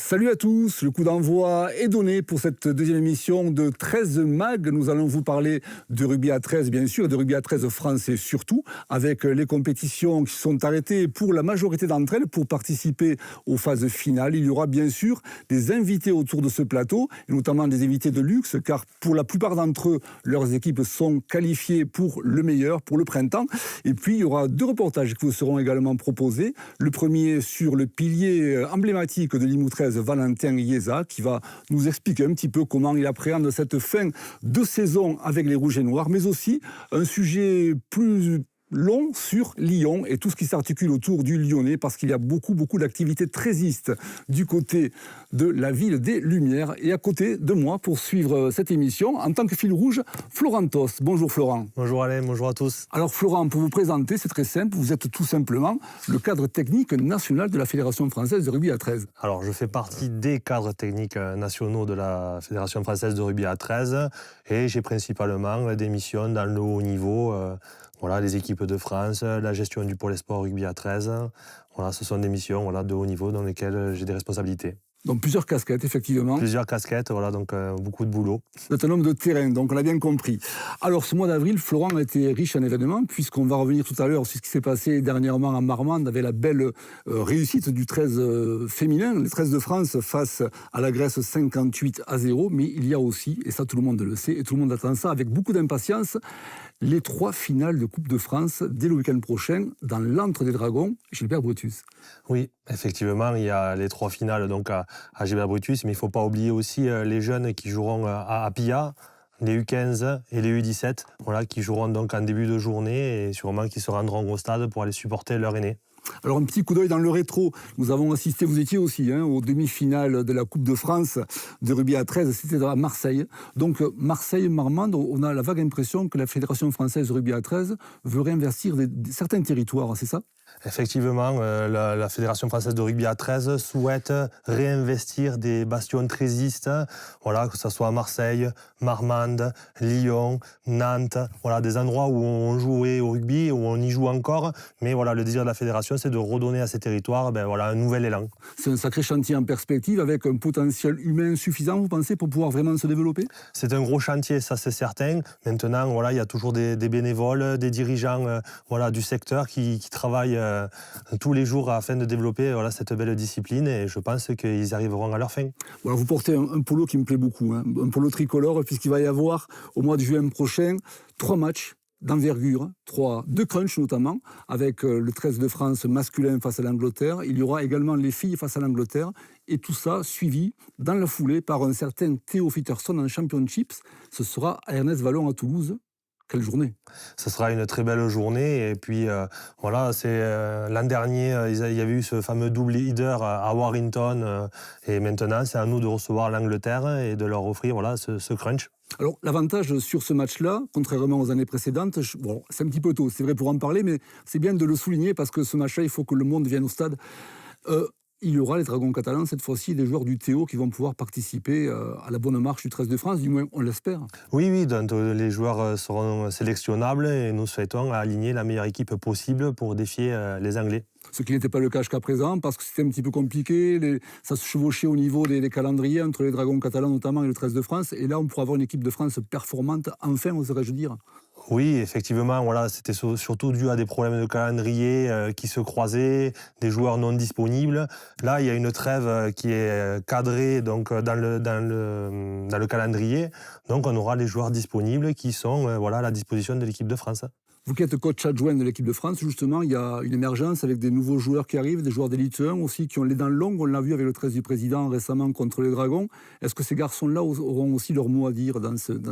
Salut à tous, le coup d'envoi est donné pour cette deuxième émission de 13 Mag. Nous allons vous parler de rugby à 13 bien sûr, de rugby à 13 français surtout, avec les compétitions qui sont arrêtées pour la majorité d'entre elles pour participer aux phases finales. Il y aura bien sûr des invités autour de ce plateau, et notamment des invités de luxe, car pour la plupart d'entre eux, leurs équipes sont qualifiées pour le meilleur, pour le printemps. Et puis il y aura deux reportages qui vous seront également proposés. Le premier sur le pilier emblématique de Limoux 13, Valentin Ieza, qui va nous expliquer un petit peu comment il appréhende cette fin de saison avec les Rouges et Noirs, mais aussi un sujet plus long sur Lyon et tout ce qui s'articule autour du Lyonnais, parce qu'il y a beaucoup d'activités trésistes du côté de la ville des Lumières. Et à côté de moi, pour suivre cette émission, en tant que fil rouge, Florent Tos. Bonjour Florent. Bonjour Alain, bonjour à tous. Alors Florent, pour vous présenter, c'est très simple, vous êtes tout simplement le cadre technique national de la Fédération française de rugby à 13. Alors je fais partie des cadres techniques nationaux de la Fédération française de rugby à 13 et j'ai principalement des missions dans le haut niveau, les équipes de France, la gestion du pôle sport rugby à 13. Voilà, ce sont des missions de haut niveau dans lesquelles j'ai des responsabilités. Donc plusieurs casquettes, effectivement. Plusieurs casquettes, donc beaucoup de boulot. Vous êtes un homme de terrain, donc on l'a bien compris. Alors ce mois d'avril, Florent a été riche en événements, puisqu'on va revenir tout à l'heure sur ce qui s'est passé dernièrement en Marmande, avec la belle réussite du 13 féminin, le 13 de France face à la Grèce 58-0. Mais il y a aussi, et ça tout le monde le sait, et tout le monde attend ça avec beaucoup d'impatience, les 3 finales de Coupe de France dès le week-end prochain dans l'Antre des Dragons, Gilbert Brutus. Oui, effectivement, il y a les 3 finales donc à Gilbert Brutus, mais il ne faut pas oublier aussi les jeunes qui joueront à Pilla, les U15 et les U17, qui joueront donc en début de journée et sûrement qui se rendront au stade pour aller supporter leur aîné. Alors un petit coup d'œil dans le rétro, nous avons assisté, vous étiez aussi, aux demi-finales de la Coupe de France de rugby à 13, c'était à Marseille. Donc Marseille-Marmande, on a la vague impression que la Fédération française de rugby à 13 veut réinvestir certains territoires, c'est ça ? Effectivement, la Fédération française de rugby à 13 souhaite réinvestir des bastions trésistes, que ce soit à Marseille, Marmande, Lyon, Nantes, des endroits où on jouait au rugby, où on y joue encore, mais le désir de la Fédération, c'est de redonner à ces territoires un nouvel élan. C'est un sacré chantier en perspective, avec un potentiel humain suffisant, vous pensez, pour pouvoir vraiment se développer ? C'est un gros chantier, ça c'est certain. Maintenant, il y a toujours des bénévoles, des dirigeants du secteur qui travaillent tous les jours afin de développer cette belle discipline, et je pense qu'ils arriveront à leur fin. Vous portez un polo qui me plaît beaucoup, un polo tricolore, puisqu'il va y avoir au mois de juin prochain 3 matchs d'envergure, 2 crunchs notamment, avec le 13 de France masculin face à l'Angleterre. Il y aura également les filles face à l'Angleterre, et tout ça suivi dans la foulée par un certain Théo Fitterson en Championships. Ce sera à Ernest Vallon à Toulouse. Quelle journée! Ce sera une très belle journée, et puis c'est l'an dernier, il y avait eu ce fameux double leader à Warrington, et maintenant c'est à nous de recevoir l'Angleterre et de leur offrir ce crunch. Alors l'avantage sur ce match-là, contrairement aux années précédentes, c'est un petit peu tôt, c'est vrai pour en parler, mais c'est bien de le souligner parce que ce match-là, il faut que le monde vienne au stade. Il y aura les Dragons catalans, cette fois-ci, des joueurs du Théo qui vont pouvoir participer à la bonne marche du 13 de France, du moins on l'espère. Oui, donc les joueurs seront sélectionnables et nous souhaitons aligner la meilleure équipe possible pour défier les Anglais. Ce qui n'était pas le cas jusqu'à présent, parce que c'était un petit peu compliqué, ça se chevauchait au niveau des calendriers entre les Dragons catalans notamment et le 13 de France, et là on pourra avoir une équipe de France performante, enfin oserais-je dire. Oui, effectivement, c'était surtout dû à des problèmes de calendrier qui se croisaient, des joueurs non disponibles. Là, il y a une trêve qui est cadrée donc, dans le calendrier, donc on aura les joueurs disponibles qui sont à la disposition de l'équipe de France. Vous qui êtes coach adjoint de l'équipe de France, justement, il y a une émergence avec des nouveaux joueurs qui arrivent, des joueurs d'élite 1 aussi, qui ont les dents longues, on l'a vu avec le 13 du président récemment contre les Dragons. Est-ce que ces garçons-là auront aussi leur mot à dire dans cette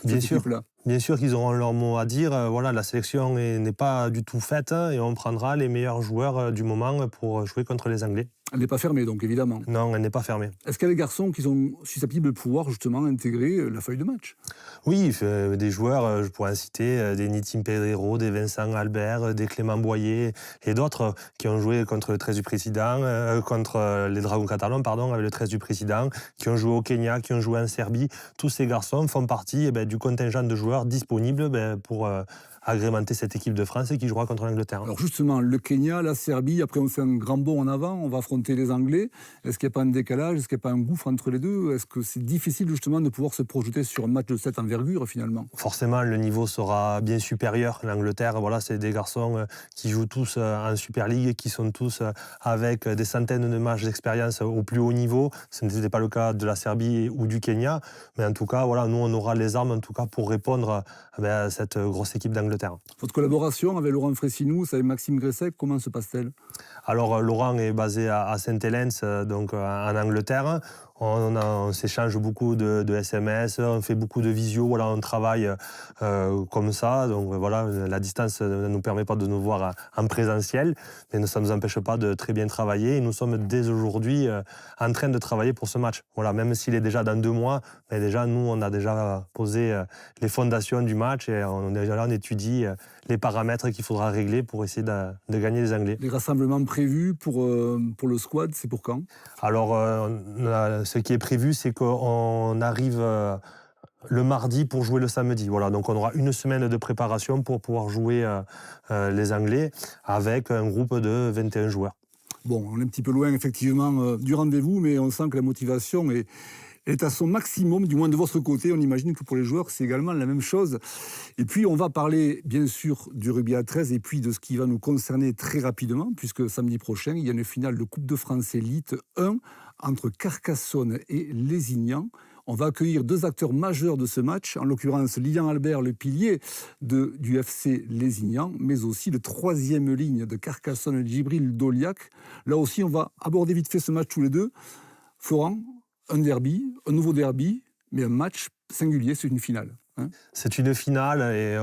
équipe-là ? Bien sûr qu'ils auront leur mot à dire. La sélection n'est pas du tout faite, et on prendra les meilleurs joueurs du moment pour jouer contre les Anglais. Elle n'est pas fermée, donc, évidemment. Non, elle n'est pas fermée. Est-ce qu'il y a des garçons qui sont susceptibles de pouvoir, justement, intégrer la feuille de match ? Oui, des joueurs, je pourrais citer des Nitim Pedrero, des Vincent Albert, des Clément Boyer et d'autres qui ont joué contre le 13 du président, contre les Dragons catalans, avec le 13 du président, qui ont joué au Kenya, qui ont joué en Serbie. Tous ces garçons font partie du contingent de joueurs joueurs disponibles pour agrémenter cette équipe de France et qui jouera contre l'Angleterre. Alors justement, le Kenya, la Serbie, après on fait un grand bond en avant, on va affronter les Anglais. Est-ce qu'il n'y a pas un décalage, est-ce qu'il n'y a pas un gouffre entre les deux? Est-ce que c'est difficile justement de pouvoir se projeter sur un match de cette envergure finalement? Forcément, le niveau sera bien supérieur. L'Angleterre, voilà, c'est des garçons qui jouent tous en Super League, qui sont tous avec des centaines de matchs d'expérience au plus haut niveau. Ce n'était pas le cas de la Serbie ou du Kenya. Mais en tout cas, voilà, nous, on aura les armes en tout cas, pour répondre à cette grosse équipe d'Angleterre. Votre collaboration avec Laurent Fressinou, avec Maxime Gressec, comment se passe-t-elle? Alors, Laurent est basé à Saint-Helens, donc en Angleterre. On s'échange beaucoup de SMS, on fait beaucoup de visio, voilà, on travaille comme ça. Donc voilà, la distance ne nous permet pas de nous voir en présentiel, mais ça ne nous empêche pas de très bien travailler. Et nous sommes dès aujourd'hui en train de travailler pour ce match. Voilà, même s'il est déjà dans 2 mois, mais déjà, nous, on a déjà posé les fondations du match et on est déjà là, on étudie les paramètres qu'il faudra régler pour essayer de gagner les Anglais. Les rassemblements prévus pour le squad, c'est pour quand? Alors, ce qui est prévu, c'est qu'on arrive le mardi pour jouer le samedi. Voilà, donc on aura une semaine de préparation pour pouvoir jouer les Anglais avec un groupe de 21 joueurs. Bon, on est un petit peu loin effectivement du rendez-vous, mais on sent que la motivation est à son maximum, du moins de votre côté. On imagine que pour les joueurs, c'est également la même chose. Et puis, on va parler, bien sûr, du rugby à 13 et puis de ce qui va nous concerner très rapidement, puisque samedi prochain, il y a une finale de Coupe de France Élite 1 entre Carcassonne et Lézignan. On va accueillir 2 acteurs majeurs de ce match, en l'occurrence Lilian Albert, le pilier du FC Lézignan, mais aussi le 3e ligne de Carcassonne, Djibril Doliak. Là aussi, on va aborder vite fait ce match tous les deux. Florent, un derby, un nouveau derby, mais un match singulier, c'est une finale. Hein, c'est une finale et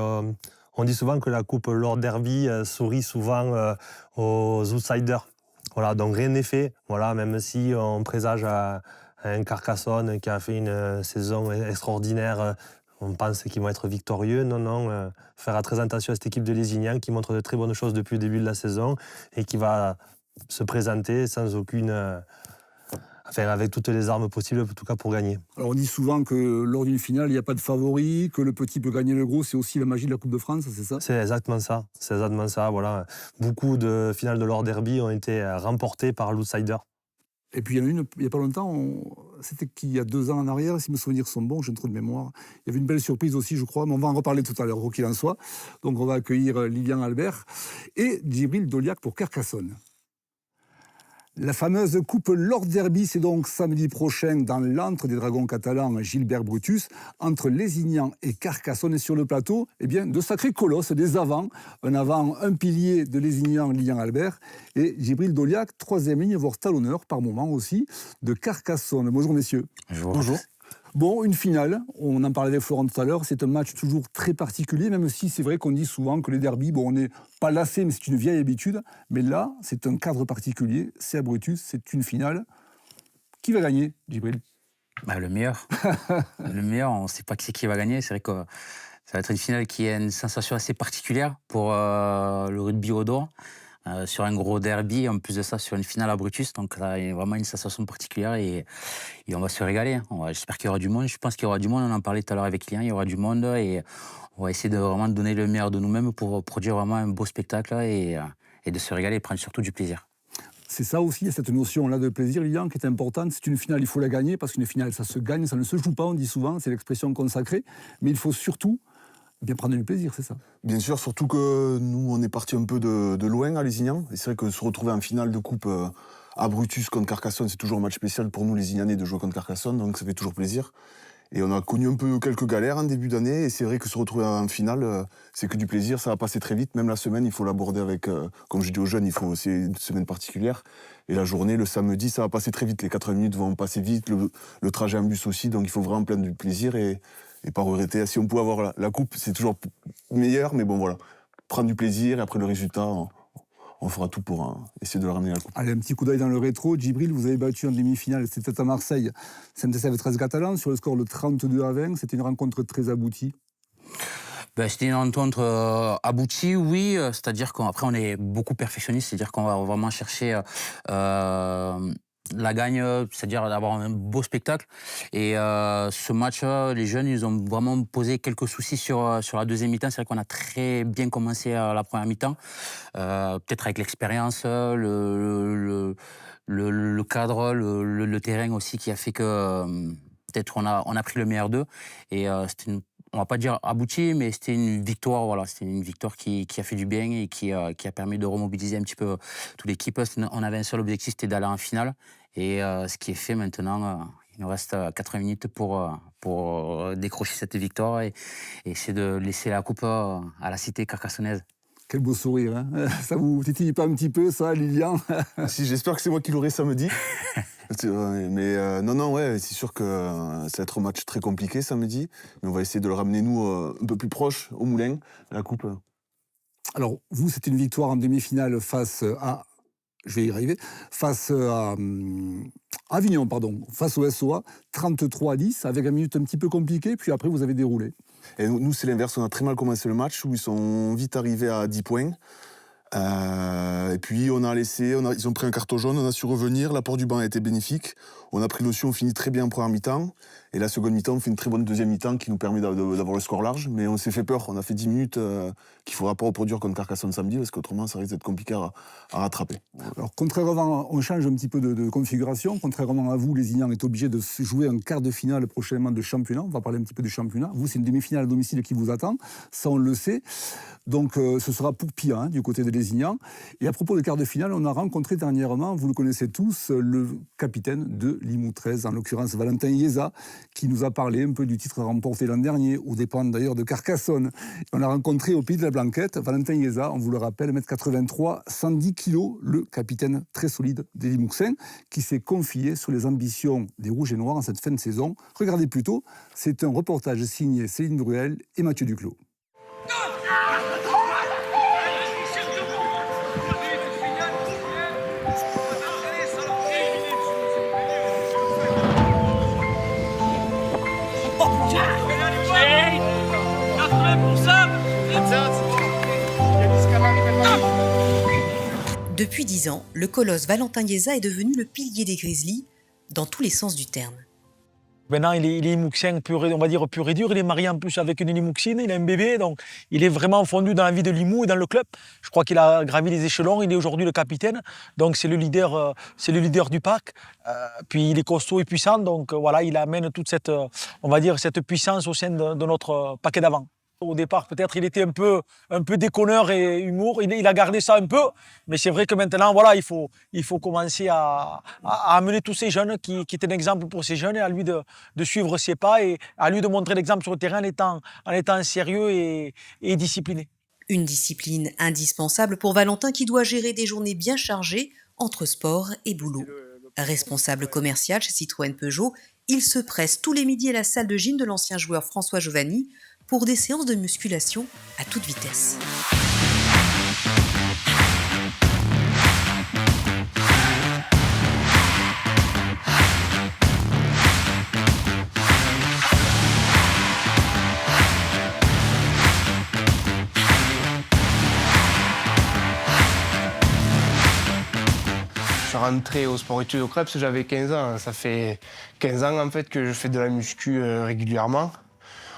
on dit souvent que la Coupe Lord Derby sourit souvent aux outsiders. Voilà, donc rien n'est fait. Voilà, même si on présage un Carcassonne qui a fait une saison extraordinaire, on pense qu'ils vont être victorieux. Non, faire très attention à cette équipe de Lézignan qui montre de très bonnes choses depuis le début de la saison et qui va se présenter sans aucune... avec toutes les armes possibles, en tout cas pour gagner. Alors on dit souvent que lors d'une finale, il n'y a pas de favori, que le petit peut gagner le gros, c'est aussi la magie de la Coupe de France, c'est ça? C'est exactement ça, voilà. Beaucoup de finales de Lord Derby ont été remportées par l'outsider. Et puis il y en a une, il n'y a pas longtemps, c'était qu'il y a 2 ans en arrière, si mes souvenirs sont bons, j'ai un trou de mémoire. Il y avait une belle surprise aussi, je crois, mais on va en reparler tout à l'heure, quoi qu'il en soit. Donc on va accueillir Lilian Albert et Djibril Doliak pour Carcassonne. La fameuse Coupe Lord Derby, c'est donc samedi prochain dans l'antre des Dragons catalans Gilbert Brutus, entre Lézignan et Carcassonne. Et sur le plateau, eh bien, 2 sacrés colosses, des avants. Un pilier de Lézignan, Lilian Albert, et Djibril Doliak, 3e ligne, voire talonneur par moment aussi, de Carcassonne. Bonjour messieurs. Bonjour. Bon, une finale, on en parlait avec Florent tout à l'heure, c'est un match toujours très particulier, même si c'est vrai qu'on dit souvent que les derbys, bon, on n'est pas lassé, mais c'est une vieille habitude. Mais là, c'est un cadre particulier, c'est à Brutus, c'est une finale. Qui va gagner, Djibril? Le meilleur. Le meilleur, on ne sait pas qui va gagner. C'est vrai que ça va être une finale qui a une sensation assez particulière pour le rugby au dos. Sur un gros derby, en plus de ça, sur une finale à Brutus. Donc là, il y a vraiment une sensation particulière et on va se régaler. J'espère qu'il y aura du monde. Je pense qu'il y aura du monde. On en parlait tout à l'heure avec Lian. Il y aura du monde et on va essayer de vraiment donner le meilleur de nous-mêmes pour produire vraiment un beau spectacle et de se régaler et prendre surtout du plaisir. C'est ça aussi, cette notion-là de plaisir, Lilian, qui est importante. C'est une finale, il faut la gagner, parce qu'une finale, ça se gagne, ça ne se joue pas, on dit souvent, c'est l'expression consacrée. Mais il faut surtout bien prendre du plaisir, c'est ça? Bien sûr, surtout que nous, on est parti un peu de loin à Lézignan. Et c'est vrai que se retrouver en finale de coupe à Brutus contre Carcassonne, c'est toujours un match spécial pour nous, les Lézignanais, de jouer contre Carcassonne, donc ça fait toujours plaisir. Et on a connu un peu quelques galères en début d'année, et c'est vrai que se retrouver en finale, c'est que du plaisir, ça va passer très vite. Même la semaine, il faut l'aborder avec, comme je dis aux jeunes, c'est une semaine particulière. Et la journée, le samedi, ça va passer très vite. Les 80 minutes vont passer vite, le trajet en bus aussi, donc il faut vraiment prendre du plaisir et pas regretter. Si on pouvait avoir la coupe, c'est toujours meilleur, mais bon voilà, prendre du plaisir, et après le résultat, on fera tout pour essayer de le ramener à la coupe. Allez, un petit coup d'œil dans le rétro. Djibril, vous avez battu en demi-finale, c'était à Marseille, CMTCF 13 catalan, sur le score de 32-20. C'était une rencontre très aboutie. C'était une rencontre aboutie, oui. C'est-à-dire qu'après, on est beaucoup perfectionniste. C'est-à-dire qu'on va vraiment chercher la gagne, c'est-à-dire d'avoir un beau spectacle. Et ce match, les jeunes, ils ont vraiment posé quelques soucis sur la deuxième mi-temps. C'est vrai qu'on a très bien commencé la première mi-temps, peut-être avec l'expérience, le cadre, le terrain aussi qui a fait que peut-être on a pris le meilleur d'eux. Et c'était on va pas dire abouti, mais c'était une victoire. Voilà, c'était une victoire qui a fait du bien et qui a permis de remobiliser un petit peu toute l'équipe. On avait un seul objectif, c'était d'aller en finale. Et ce qui est fait maintenant, il nous reste 80 minutes pour décrocher cette victoire et essayer de laisser la coupe à la cité carcassonnaise. Quel beau sourire, hein. Ça vous titille pas un petit peu, ça, Lilian? Si, j'espère que c'est moi qui l'aurai samedi. Mais non, ouais, c'est sûr que ça va être un match très compliqué samedi. Mais on va essayer de le ramener, nous, un peu plus proche, au Moulin, la coupe. Alors, vous, c'est une victoire en demi-finale face à... Je vais y arriver. Face à Avignon, pardon. Face au SOA, 33-10, avec une minute un petit peu compliquée, puis après, vous avez déroulé. Et nous, c'est l'inverse. On a très mal commencé le match, où ils sont vite arrivés à 10 points. Et puis ils ont pris un carton jaune, on a su revenir, l'apport du banc a été bénéfique, on a pris notion, on finit très bien en première mi-temps, et la seconde mi-temps, on fait une très bonne deuxième mi-temps qui nous permet d'avoir le score large, mais on s'est fait peur, on a fait 10 minutes qu'il ne faudra pas reproduire contre Carcassonne samedi, parce qu'autrement ça risque d'être compliqué à rattraper. Alors contrairement, on change un petit peu de configuration, contrairement à vous, les Ignans est obligé de jouer un quart de finale prochainement de championnat, on va parler un petit peu du championnat, vous c'est une demi-finale à domicile qui vous attend, ça on le sait. Donc ce sera pour Pia, hein, du côté de Lézignan. Et à propos de quart de finale, on a rencontré dernièrement, vous le connaissez tous, le capitaine de Limoux 13, en l'occurrence Valentin Ieza, qui nous a parlé un peu du titre remporté l'an dernier, aux dépens d'ailleurs de Carcassonne. On l'a rencontré au Pays de la Blanquette, Valentin Ieza, on vous le rappelle, 1m83, 110 kg, le capitaine très solide des Limouxins, qui s'est confié sur les ambitions des Rouges et Noirs en cette fin de saison. Regardez plutôt, c'est un reportage signé Céline Bruel et Mathieu Duclos. Depuis 10 ans, le colosse Valentin Ieza est devenu le pilier des Grizzlies, dans tous les sens du terme. Maintenant, il est limouxien, on va dire pur et dur. Il est marié en plus avec une limouxine, il a un bébé, donc il est vraiment fondu dans la vie de Limoux et dans le club. Je crois qu'il a gravi les échelons, il est aujourd'hui le capitaine, donc c'est le leader du pack. Puis il est costaud et puissant, donc voilà, il amène toute cette, on va dire, cette puissance au sein de notre paquet d'avant. Au départ, peut-être, il était un peu déconneur et humour. Il a gardé ça un peu, mais c'est vrai que maintenant, voilà, il faut commencer à amener tous ces jeunes qui est un exemple pour ces jeunes et à lui de suivre ses pas et à lui de montrer l'exemple sur le terrain en étant sérieux et discipliné. Une discipline indispensable pour Valentin qui doit gérer des journées bien chargées entre sport et boulot. Responsable commercial chez Citroën Peugeot, il se presse tous les midis à la salle de gym de l'ancien joueur François Giovanni pour des séances de musculation à toute vitesse. Je suis rentré au sport-études au Krebs, j'avais 15 ans. Ça fait 15 ans en fait que je fais de la muscu régulièrement.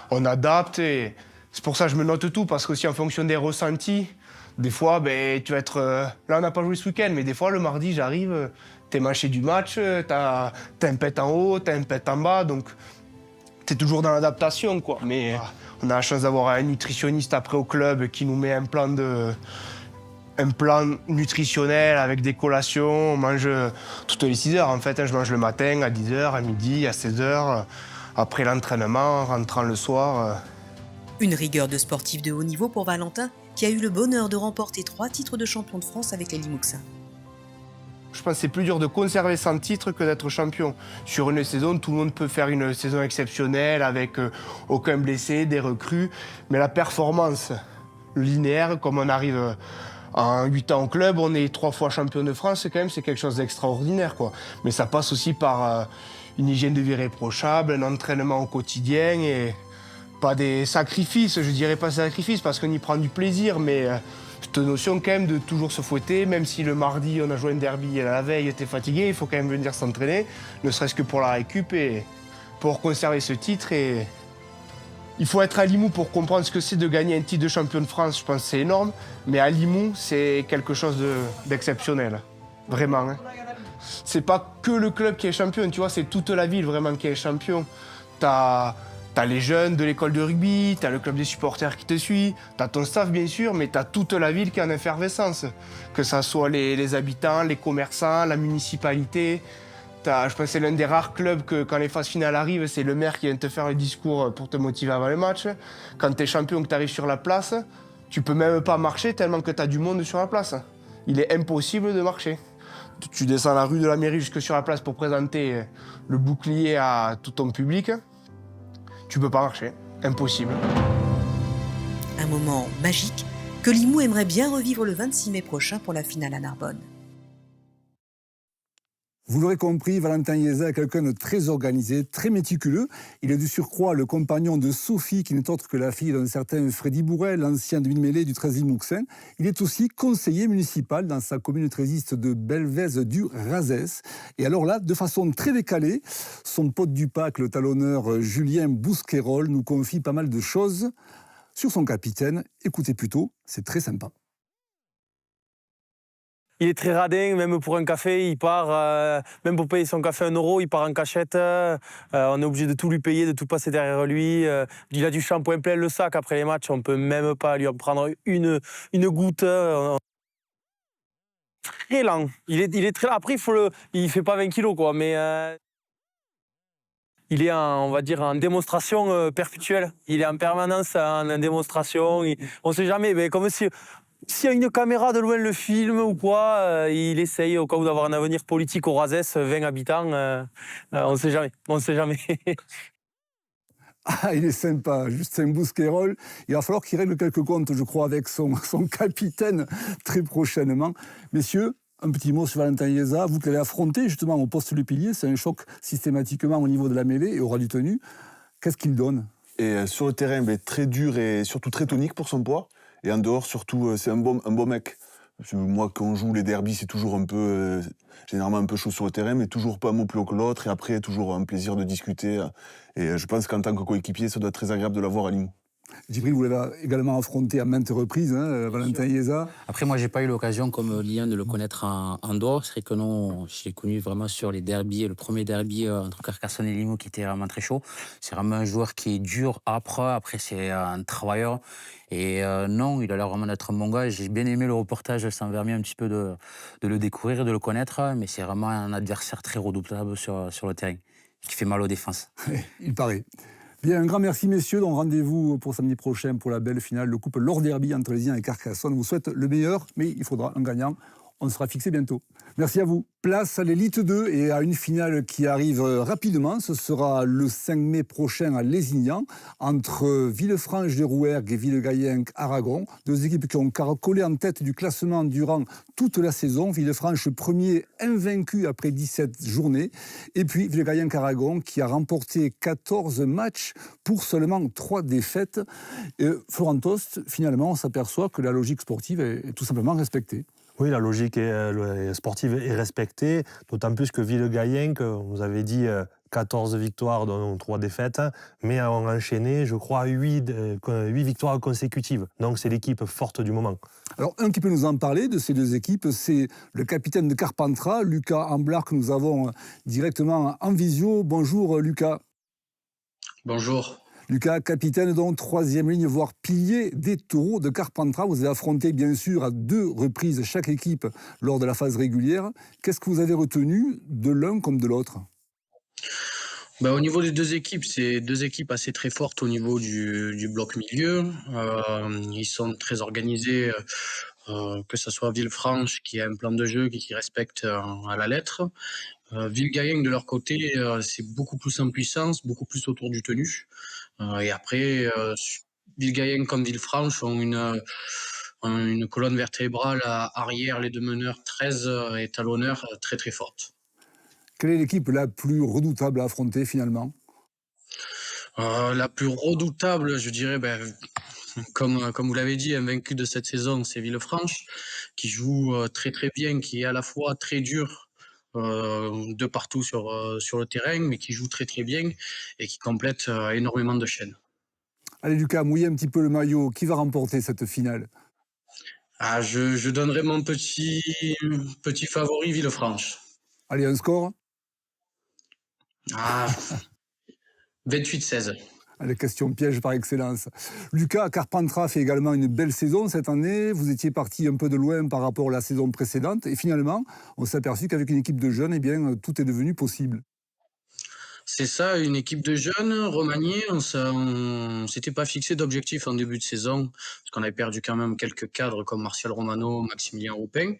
On adapte et c'est pour ça que je me note tout, parce qu'aussi en fonction des ressentis, des fois, tu vas être... là, on n'a pas joué ce week-end, mais des fois, le mardi, j'arrive, t'es mâché du match, t'as un pet en haut, t'as un pet en bas, donc t'es toujours dans l'adaptation, quoi. Mais on a la chance d'avoir un nutritionniste après au club qui nous met un plan nutritionnel avec des collations. On mange toutes les 6 heures, en fait. Je mange le matin, à 10 heures, à midi, à 16 heures. Après l'entraînement, rentrant le soir. Une rigueur de sportif de haut niveau pour Valentin, qui a eu le bonheur de remporter 3 titres de champion de France avec les Limouxins. Je pense que c'est plus dur de conserver 100 titres que d'être champion. Sur une saison, tout le monde peut faire une saison exceptionnelle avec aucun blessé, des recrues. Mais la performance linéaire, comme on arrive en 8 ans au club, on est 3 fois champion de France, quand même, c'est quelque chose d'extraordinaire, quoi. Mais ça passe aussi par une hygiène de vie irréprochable, un entraînement au quotidien et pas des sacrifices, je dirais pas sacrifices parce qu'on y prend du plaisir, mais cette notion quand même de toujours se fouetter, même si le mardi on a joué un derby et la veille t'es fatigué, il faut quand même venir s'entraîner, ne serait-ce que pour la récup et pour conserver ce titre. Et il faut être à Limoux pour comprendre ce que c'est de gagner un titre de champion de France, je pense que c'est énorme, mais à Limoux c'est quelque chose d'exceptionnel, vraiment. Hein. C'est pas que le club qui est champion, tu vois, c'est toute la ville vraiment qui est champion. T'as les jeunes de l'école de rugby, t'as le club des supporters qui te suit, t'as ton staff bien sûr, mais t'as toute la ville qui est en effervescence. Que ça soit les habitants, les commerçants, la municipalité. Je pense que c'est l'un des rares clubs que quand les phases finales arrivent, c'est le maire qui vient te faire le discours pour te motiver avant le match. Quand t'es champion, que t'arrives sur la place, tu peux même pas marcher tellement que t'as du monde sur la place. Il est impossible de marcher. Tu descends la rue de la mairie jusque sur la place pour présenter le bouclier à tout ton public. Tu peux pas marcher. Impossible. Un moment magique que Limoux aimerait bien revivre le 26 mai prochain pour la finale à Narbonne. Vous l'aurez compris, Valentin Chiesa est quelqu'un de très organisé, très méticuleux. Il est du surcroît le compagnon de Sophie, qui n'est autre que la fille d'un certain Freddy Bourrel, l'ancien demi-mêlée du 13e Mouxin. Il est aussi conseiller municipal dans sa commune trésiste de Belvez du Razès. Et alors là, de façon très décalée, son pote du pack, le talonneur Julien Bousquerolles, nous confie pas mal de choses sur son capitaine. Écoutez plutôt, c'est très sympa. Il est très radin, même pour un café, il part, même pour payer son café 1 €, il part en cachette. On est obligé de tout lui payer, de tout passer derrière lui. Il a du shampoing plein le sac après les matchs, on peut même pas lui en prendre une goutte. Très lent. Il est très lent. Après, il fait pas 20 kilos, quoi, mais il est on va dire, en démonstration perpétuelle. Il est en permanence en démonstration. On sait jamais, mais comme si... S'il y a une caméra de loin le film ou quoi, il essaye au cas où d'avoir un avenir politique au Razès, 20 habitants, on ne sait jamais, on ne sait jamais. Ah, il est sympa, Justin Bousquerolles. Il va falloir qu'il règle quelques comptes, je crois, avec son capitaine très prochainement. Messieurs, un petit mot sur Valentin Chiesa. Vous qui l'avez affronté justement au poste du pilier, c'est un choc systématiquement au niveau de la mêlée et au ras du tenu. Qu'est-ce qu'il donne? Et sur le terrain, très dur et surtout très tonique pour son poids. Et en dehors, surtout, c'est un bon mec. Parce que moi, quand on joue les derbies, c'est toujours un peu, généralement un peu chaud sur le terrain, mais toujours pas un mot plus haut que l'autre. Et après, toujours un plaisir de discuter. Et je pense qu'en tant que coéquipier, ça doit être très agréable de l'avoir à Limoux. Djibril, vous l'avez également affronté à maintes reprises, hein, Valentin Chiesa. Après, moi, j'ai pas eu l'occasion, comme Lilian, de le connaître en dehors. C'est vrai que non, je l'ai connu vraiment sur les derbies, le premier derby entre Carcassonne et Limoux qui était vraiment très chaud. C'est vraiment un joueur qui est dur, âpre. Après, c'est un travailleur. Et non, il a l'air vraiment d'être un bon gars. J'ai bien aimé le reportage sans vermis un petit peu de le découvrir et de le connaître. Mais c'est vraiment un adversaire très redoutable sur le terrain, qui fait mal aux défenses. Il paraît. Bien, un grand merci messieurs, donc rendez-vous pour samedi prochain pour la belle finale, le couple Lord Derby entre les Isiens et Carcassonne. On vous souhaite le meilleur, mais il faudra un gagnant. On sera fixé bientôt. Merci à vous. Place à l'élite 2 et à une finale qui arrive rapidement. Ce sera le 5 mai prochain à Lézignan, entre Villefranche-de-Rouergue et Villegayenque-Aragon. Deux équipes qui ont caracolé en tête du classement durant toute la saison. Villefranche premier invaincu après 17 journées. Et puis Villegayenque-Aragon qui a remporté 14 matchs pour seulement 3 défaites. Et Florent Tost, finalement, on s'aperçoit que la logique sportive est tout simplement respectée. Oui, la logique sportive est respectée, d'autant plus que Villegayenque, vous avez dit 14 victoires, dont 3 défaites, mais ont enchaîné, je crois, 8 victoires consécutives. Donc c'est l'équipe forte du moment. Alors, un qui peut nous en parler de ces deux équipes, c'est le capitaine de Carpentras, Lucas Amblard, que nous avons directement en visio. Bonjour Lucas. Bonjour. Lucas, capitaine, donc troisième ligne, voire pilier des Taureaux de Carpentras. Vous avez affronté, bien sûr, à 2 reprises chaque équipe lors de la phase régulière. Qu'est-ce que vous avez retenu de l'un comme de l'autre? Au niveau des 2 équipes, c'est 2 équipes assez très fortes au niveau du bloc milieu. Ils sont très organisés, que ce soit Villefranche qui a un plan de jeu qui respecte à la lettre. Villegayenque, de leur côté, c'est beaucoup plus en puissance, beaucoup plus autour du tenu. Et après, Villegayenque comme Villefranche ont une colonne vertébrale arrière, les 2 meneurs 13 et talonneurs très très forte. Quelle est l'équipe la plus redoutable à affronter finalement? La plus redoutable, je dirais, Comme vous l'avez dit, invaincu de cette saison, c'est Villefranche, qui joue très très bien, qui est à la fois très dur de partout sur le terrain, mais qui joue très très bien et qui complète énormément de chaînes. Allez Lucas, mouillez un petit peu le maillot. Qui va remporter cette finale? Ah, je donnerais mon petit favori Villefranche. Allez, un score? Ah, 28-16. Allez, question piège par excellence. Lucas, Carpentras fait également une belle saison cette année. Vous étiez parti un peu de loin par rapport à la saison précédente. Et finalement, on s'est aperçu qu'avec une équipe de jeunes, eh bien, tout est devenu possible. C'est ça, une équipe de jeunes remaniés. On s'était pas fixé d'objectif en début de saison, parce qu'on avait perdu quand même quelques cadres comme Martial Romano, Maximilien Roupin.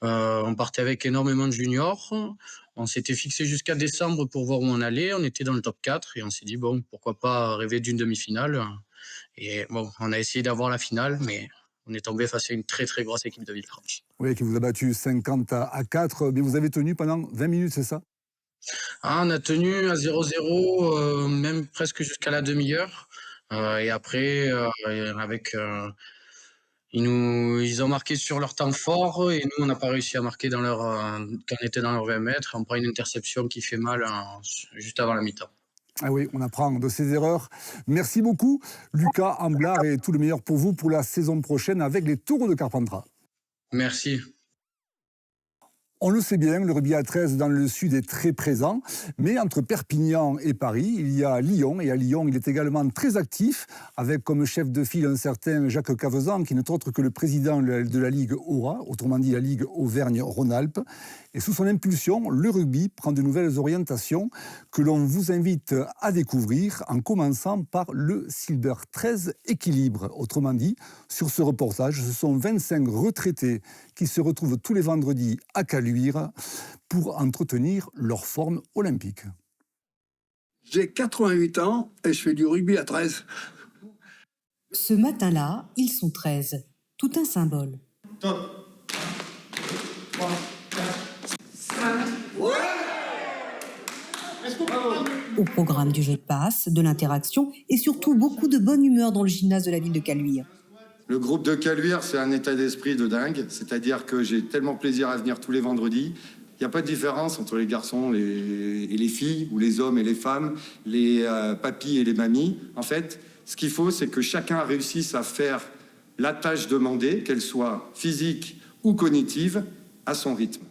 On partait avec énormément de juniors. On s'était fixé jusqu'à décembre pour voir où on allait. On était dans le top 4 et on s'est dit, bon, pourquoi pas rêver d'une demi-finale. Et bon, on a essayé d'avoir la finale, mais on est tombé face à une très très grosse équipe de Villefranche. Oui, qui vous a battu 50-4, mais vous avez tenu pendant 20 minutes, c'est ça? Ah, on a tenu à 0-0, même presque jusqu'à la demi-heure. Et après, ils ont marqué sur leur temps fort et nous, on n'a pas réussi à marquer quand on était dans leurs 20 mètres. On prend une interception qui fait mal juste avant la mi-temps. Ah oui, on apprend de ses erreurs. Merci beaucoup, Lucas Amblard, et tout le meilleur pour vous pour la saison prochaine avec les Taureaux de Carpentras. Merci. On le sait bien, le rugby à 13 dans le sud est très présent, mais entre Perpignan et Paris, il y a Lyon, et à Lyon, il est également très actif, avec comme chef de file un certain Jacques Cavezan, qui n'est autre que le président de la Ligue AURA, autrement dit la Ligue Auvergne-Rhône-Alpes. Et sous son impulsion, le rugby prend de nouvelles orientations que l'on vous invite à découvrir, en commençant par le Silver 13 Équilibre. Autrement dit, sur ce reportage, ce sont 25 retraités qui se retrouvent tous les vendredis à Caluire pour entretenir leur forme olympique. J'ai 88 ans et je fais du rugby à 13. Ce matin-là, ils sont 13. Tout un symbole. Top. 3, 4, 5. Ouais. Au programme du jeu de passe, de l'interaction et surtout beaucoup de bonne humeur dans le gymnase de la ville de Caluire. Le groupe de Caluire, c'est un état d'esprit de dingue. C'est-à-dire que j'ai tellement plaisir à venir tous les vendredis. Il n'y a pas de différence entre les garçons et les filles, ou les hommes et les femmes, les papis et les mamies. En fait, ce qu'il faut, c'est que chacun réussisse à faire la tâche demandée, qu'elle soit physique ou cognitive, à son rythme.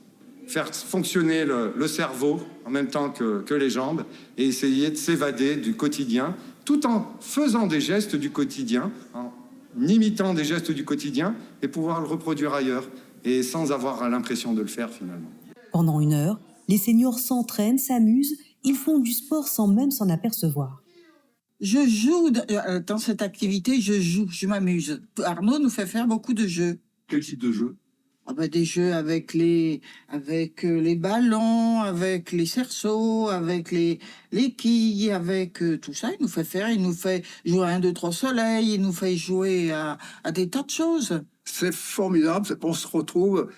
Faire fonctionner le cerveau en même temps que les jambes et essayer de s'évader du quotidien, tout en faisant des gestes du quotidien, en imitant des gestes du quotidien et pouvoir le reproduire ailleurs et sans avoir l'impression de le faire finalement. Pendant 1 heure, les seniors s'entraînent, s'amusent, ils font du sport sans même s'en apercevoir. Je joue dans cette activité, je m'amuse. Arnaud nous fait faire beaucoup de jeux. Quel type de jeu? Des jeux avec les ballons, avec les cerceaux, avec les quilles, avec tout ça. Il nous fait faire, il nous fait jouer à 1, 2, 3 soleil, il nous fait jouer à des tas de choses. C'est formidable, c'est qu'on se retrouve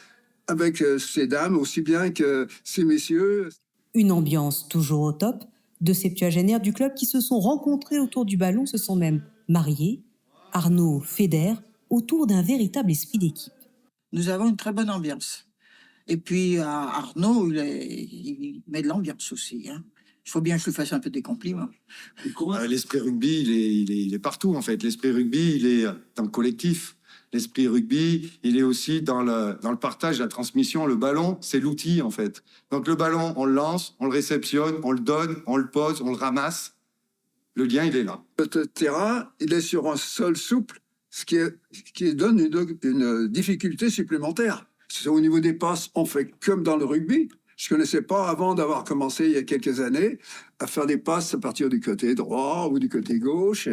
avec ces dames aussi bien que ces messieurs. Une ambiance toujours au top. De septuagénaires du club qui se sont rencontrés autour du ballon se sont même mariés. Arnaud fédère autour d'un véritable esprit d'équipe. Nous avons une très bonne ambiance. Et puis Arnaud, il met de l'ambiance aussi. Hein. Il faut bien que je lui fasse un peu des compliments. L'esprit rugby, il est partout en fait. L'esprit rugby, il est dans le collectif. L'esprit rugby, il est aussi dans le partage, la transmission. Le ballon, c'est l'outil en fait. Donc le ballon, on le lance, on le réceptionne, on le donne, on le pose, on le ramasse. Le lien, il est là. Le terrain, il est sur un sol souple, ce qui donne une difficulté supplémentaire. C'est au niveau des passes, on fait comme dans le rugby. Je ne connaissais pas avant d'avoir commencé il y a quelques années à faire des passes à partir du côté droit ou du côté gauche.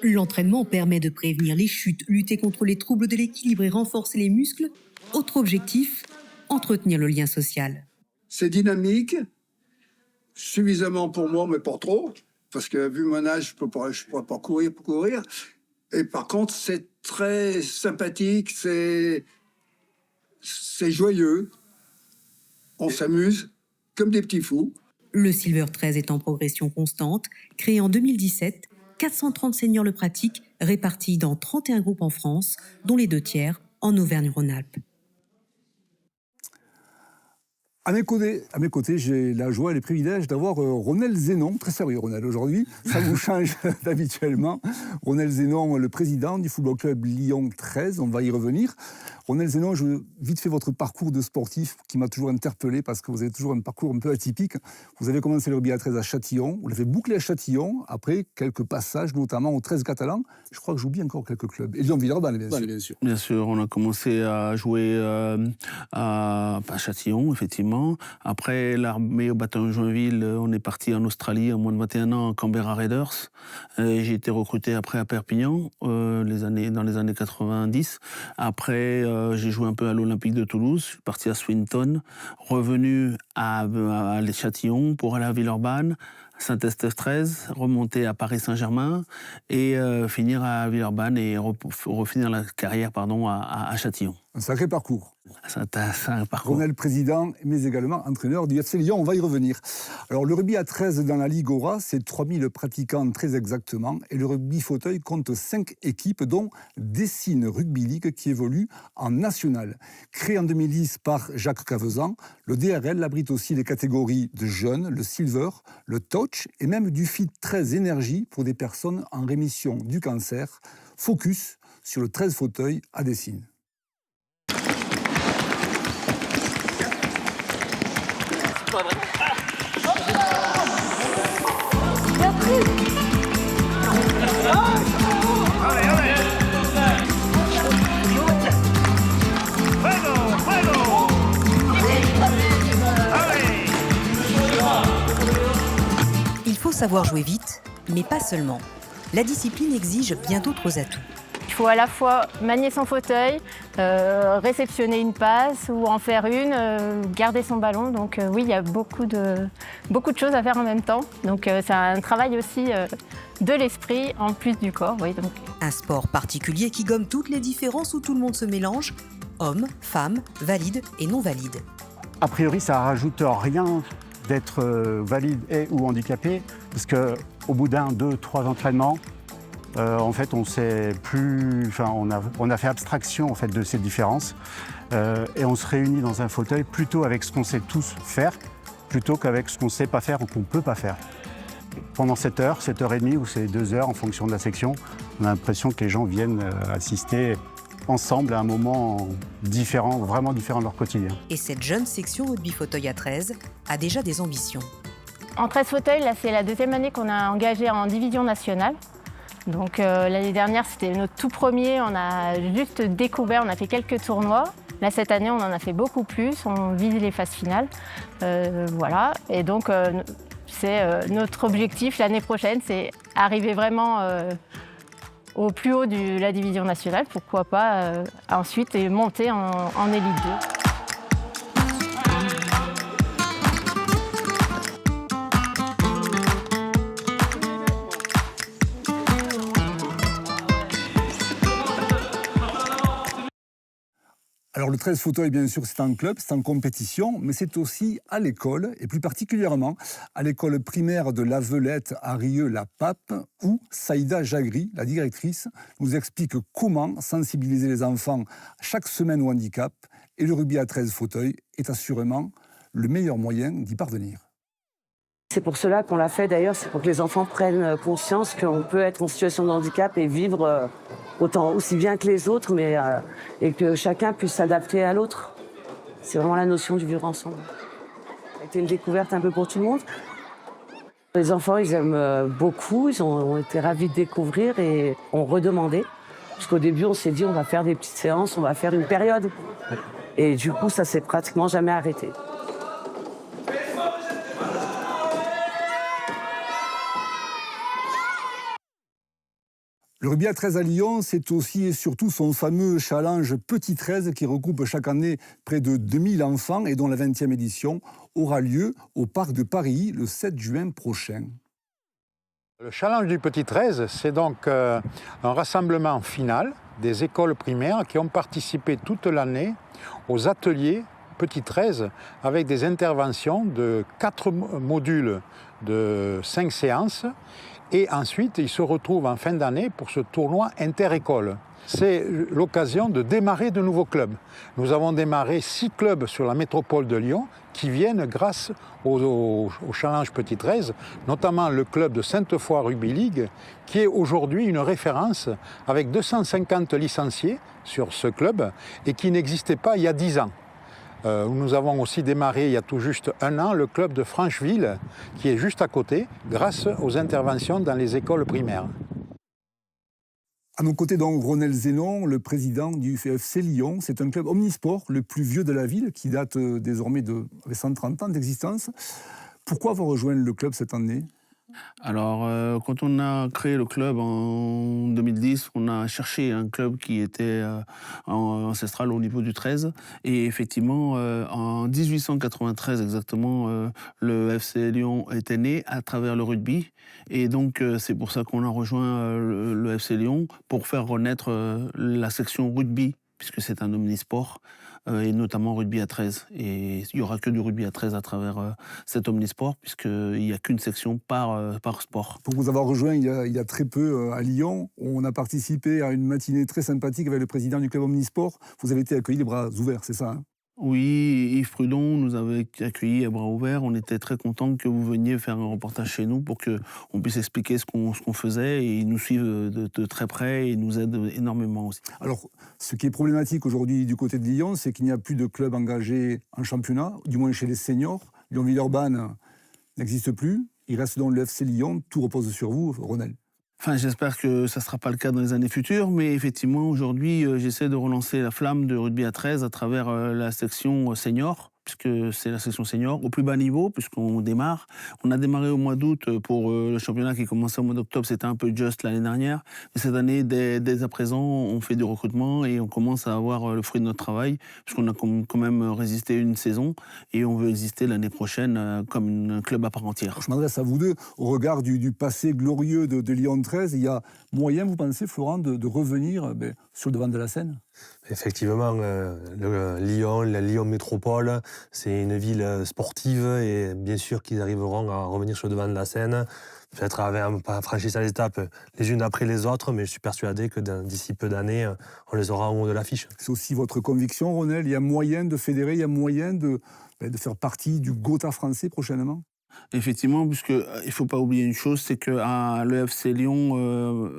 L'entraînement permet de prévenir les chutes, lutter contre les troubles de l'équilibre et renforcer les muscles. Autre objectif, entretenir le lien social. C'est dynamique, suffisamment pour moi, mais pas trop, parce que vu mon âge, je ne pourrais pas courir. Et par contre, c'est très sympathique, c'est joyeux. On s'amuse comme des petits fous. Le Silver 13 est en progression constante. Créé en 2017, 430 seniors le pratiquent, répartis dans 31 groupes en France, dont les 2 tiers en Auvergne-Rhône-Alpes. À mes côtés, j'ai la joie et le privilège d'avoir Ronel Zénon, très sérieux Ronel aujourd'hui, ça vous change d'habituellement. Ronel Zénon, le président du Football Club Lyon 13, on va y revenir. Ronel Zénon, je veux vite fait votre parcours de sportif qui m'a toujours interpellé parce que vous avez toujours un parcours un peu atypique. Vous avez commencé le rugby à 13 à Châtillon, vous l'avez bouclé à Châtillon, après quelques passages, notamment au 13 catalan. Je crois que j'oublie encore quelques clubs. Et Lyon-Villeurbanne, bien sûr. Bien sûr, on a commencé à jouer à Châtillon, effectivement. Après l'armée au bataillon de Joinville, on est parti en Australie en moins de 21 ans, à Canberra Raiders. J'ai été recruté après à Perpignan, dans les années 90. Après, j'ai joué un peu à l'Olympique de Toulouse, je suis parti à Swinton, revenu à Châtillon pour aller à Villeurbanne, Saint-Estèphe 13, remonter à Paris Saint-Germain et finir à Villeurbanne et refinir la carrière à Châtillon. Un sacré parcours. C'est un parcours. Ronel président, mais également entraîneur du FC Lyon, on va y revenir. Alors le rugby à 13 dans la Ligue Aura, c'est 3000 pratiquants très exactement, et le rugby fauteuil compte 5 équipes, dont Dessines Rugby League qui évolue en national. Créé en 2010 par Jacques Cavezan, le DRL abrite aussi les catégories de jeunes, le silver, le touch et même du fit 13 énergie pour des personnes en rémission du cancer. Focus sur le 13 fauteuil à Dessines. Il faut savoir jouer vite, mais pas seulement. La discipline exige bien d'autres atouts. Il faut à la fois manier son fauteuil, réceptionner une passe ou en faire une, garder son ballon. Donc oui, il y a beaucoup de choses à faire en même temps. Donc c'est un travail aussi de l'esprit en plus du corps. Oui, donc. Un sport particulier qui gomme toutes les différences où tout le monde se mélange. Hommes, femmes, valides et non valides. A priori, ça rajoute rien d'être valide et ou handicapé, parce qu'au bout d'un, 2, 3 entraînements, en fait, on a fait abstraction en fait, de ces différences et on se réunit dans un fauteuil plutôt avec ce qu'on sait tous faire, plutôt qu'avec ce qu'on ne sait pas faire ou qu'on ne peut pas faire. Pendant 7 heures, 7 heures et demie ou c'est 2 heures en fonction de la section, on a l'impression que les gens viennent assister ensemble à un moment différent, vraiment différent de leur quotidien. Et cette jeune section rugby fauteuil à 13 a déjà des ambitions. En 13 fauteuils, là, c'est la 2e année qu'on a engagé en division nationale. Donc l'année dernière, c'était notre tout premier, on a juste découvert, on a fait quelques tournois. Là, cette année, on en a fait beaucoup plus, on vise les phases finales. Voilà, et donc c'est notre objectif l'année prochaine, c'est arriver vraiment au plus haut de la division nationale, pourquoi pas ensuite et monter en Élite 2. Alors le 13 fauteuil, bien sûr, c'est en club, c'est en compétition, mais c'est aussi à l'école, et plus particulièrement à l'école primaire de La Velette à Rieux-la-Pape, où Saïda Jagri, la directrice, nous explique comment sensibiliser les enfants chaque semaine au handicap, et le rugby à 13 fauteuils est assurément le meilleur moyen d'y parvenir. C'est pour cela qu'on l'a fait d'ailleurs, c'est pour que les enfants prennent conscience qu'on peut être en situation de handicap et vivre aussi bien que les autres, et que chacun puisse s'adapter à l'autre. C'est vraiment la notion du vivre ensemble. Ça a été une découverte un peu pour tout le monde. Les enfants, ils aiment beaucoup, ils ont été ravis de découvrir et ont redemandé. Parce qu'au début, on s'est dit on va faire des petites séances, on va faire une période. Et du coup, ça s'est pratiquement jamais arrêté. Le rugby à 13 à Lyon, c'est aussi et surtout son fameux challenge Petit 13 qui regroupe chaque année près de 2000 enfants et dont la 20e édition aura lieu au Parc de Paris le 7 juin prochain. Le challenge du Petit 13, c'est donc un rassemblement final des écoles primaires qui ont participé toute l'année aux ateliers Petit 13 avec des interventions de 4 modules de 5 séances Et ensuite, ils se retrouvent en fin d'année pour ce tournoi inter-école. C'est l'occasion de démarrer de nouveaux clubs. Nous avons démarré 6 clubs sur la métropole de Lyon qui viennent grâce au Challenge Petit 13, notamment le club de Sainte-Foy Rugby League, qui est aujourd'hui une référence avec 250 licenciés sur ce club et qui n'existait pas il y a 10 ans. Nous avons aussi démarré il y a tout juste 1 an le club de Francheville, qui est juste à côté, grâce aux interventions dans les écoles primaires. À nos côtés, donc, Ronel Zénon, le président du FC Lyon. C'est un club omnisport, le plus vieux de la ville, qui date désormais de 130 ans d'existence. Pourquoi avoir rejoint le club cette année ? Alors, quand on a créé le club en 2010, on a cherché un club qui était ancestral au niveau du 13. Et effectivement, en 1893 exactement, le FC Lyon était né à travers le rugby. Et donc, c'est pour ça qu'on a rejoint le FC Lyon pour faire renaître la section rugby, puisque c'est un omnisport. Et notamment rugby à 13. Et il n'y aura que du rugby à 13 à travers cet omnisport, puisqu'il n'y a qu'une section par sport. Pour vous avoir rejoint il y a très peu à Lyon, on a participé à une matinée très sympathique avec le président du club omnisport. Vous avez été accueilli les bras ouverts, c'est ça, hein ? Oui, Yves Prudon nous avait accueillis à bras ouverts. On était très contents que vous veniez faire un reportage chez nous pour qu'on puisse expliquer ce qu'on faisait. Et ils nous suivent de très près et ils nous aident énormément aussi. Alors, ce qui est problématique aujourd'hui du côté de Lyon, c'est qu'il n'y a plus de club engagé en championnat, du moins chez les seniors. Lyon-Villeurbanne n'existe plus. Il reste donc le FC Lyon. Tout repose sur vous, Ronel. Enfin, j'espère que ça ne sera pas le cas dans les années futures, mais effectivement, aujourd'hui, j'essaie de relancer la flamme de rugby à 13 à travers la section senior, puisque c'est la section senior, au plus bas niveau, puisqu'on démarre. On a démarré au mois d'août pour le championnat qui commençait au mois d'octobre, c'était un peu juste l'année dernière. Mais cette année, dès à présent, on fait du recrutement et on commence à avoir le fruit de notre travail, puisqu'on a quand même résisté une saison et on veut exister l'année prochaine comme un club à part entière. Je m'adresse à vous deux. Au regard du passé glorieux de Lyon 13, il y a moyen, vous pensez, Florent, de revenir sur le devant de la scène ? Effectivement, Lyon, la Lyon Métropole, c'est une ville sportive et bien sûr qu'ils arriveront à revenir sur le devant de la scène, peut-être en franchissant les étapes les unes après les autres, mais je suis persuadé que d'ici peu d'années, on les aura en haut de l'affiche. C'est aussi votre conviction, Ronel, il y a moyen de fédérer, il y a moyen de faire partie du Gotha français prochainement ? Effectivement, puisqu'il ne faut pas oublier une chose, c'est que le FC Lyon,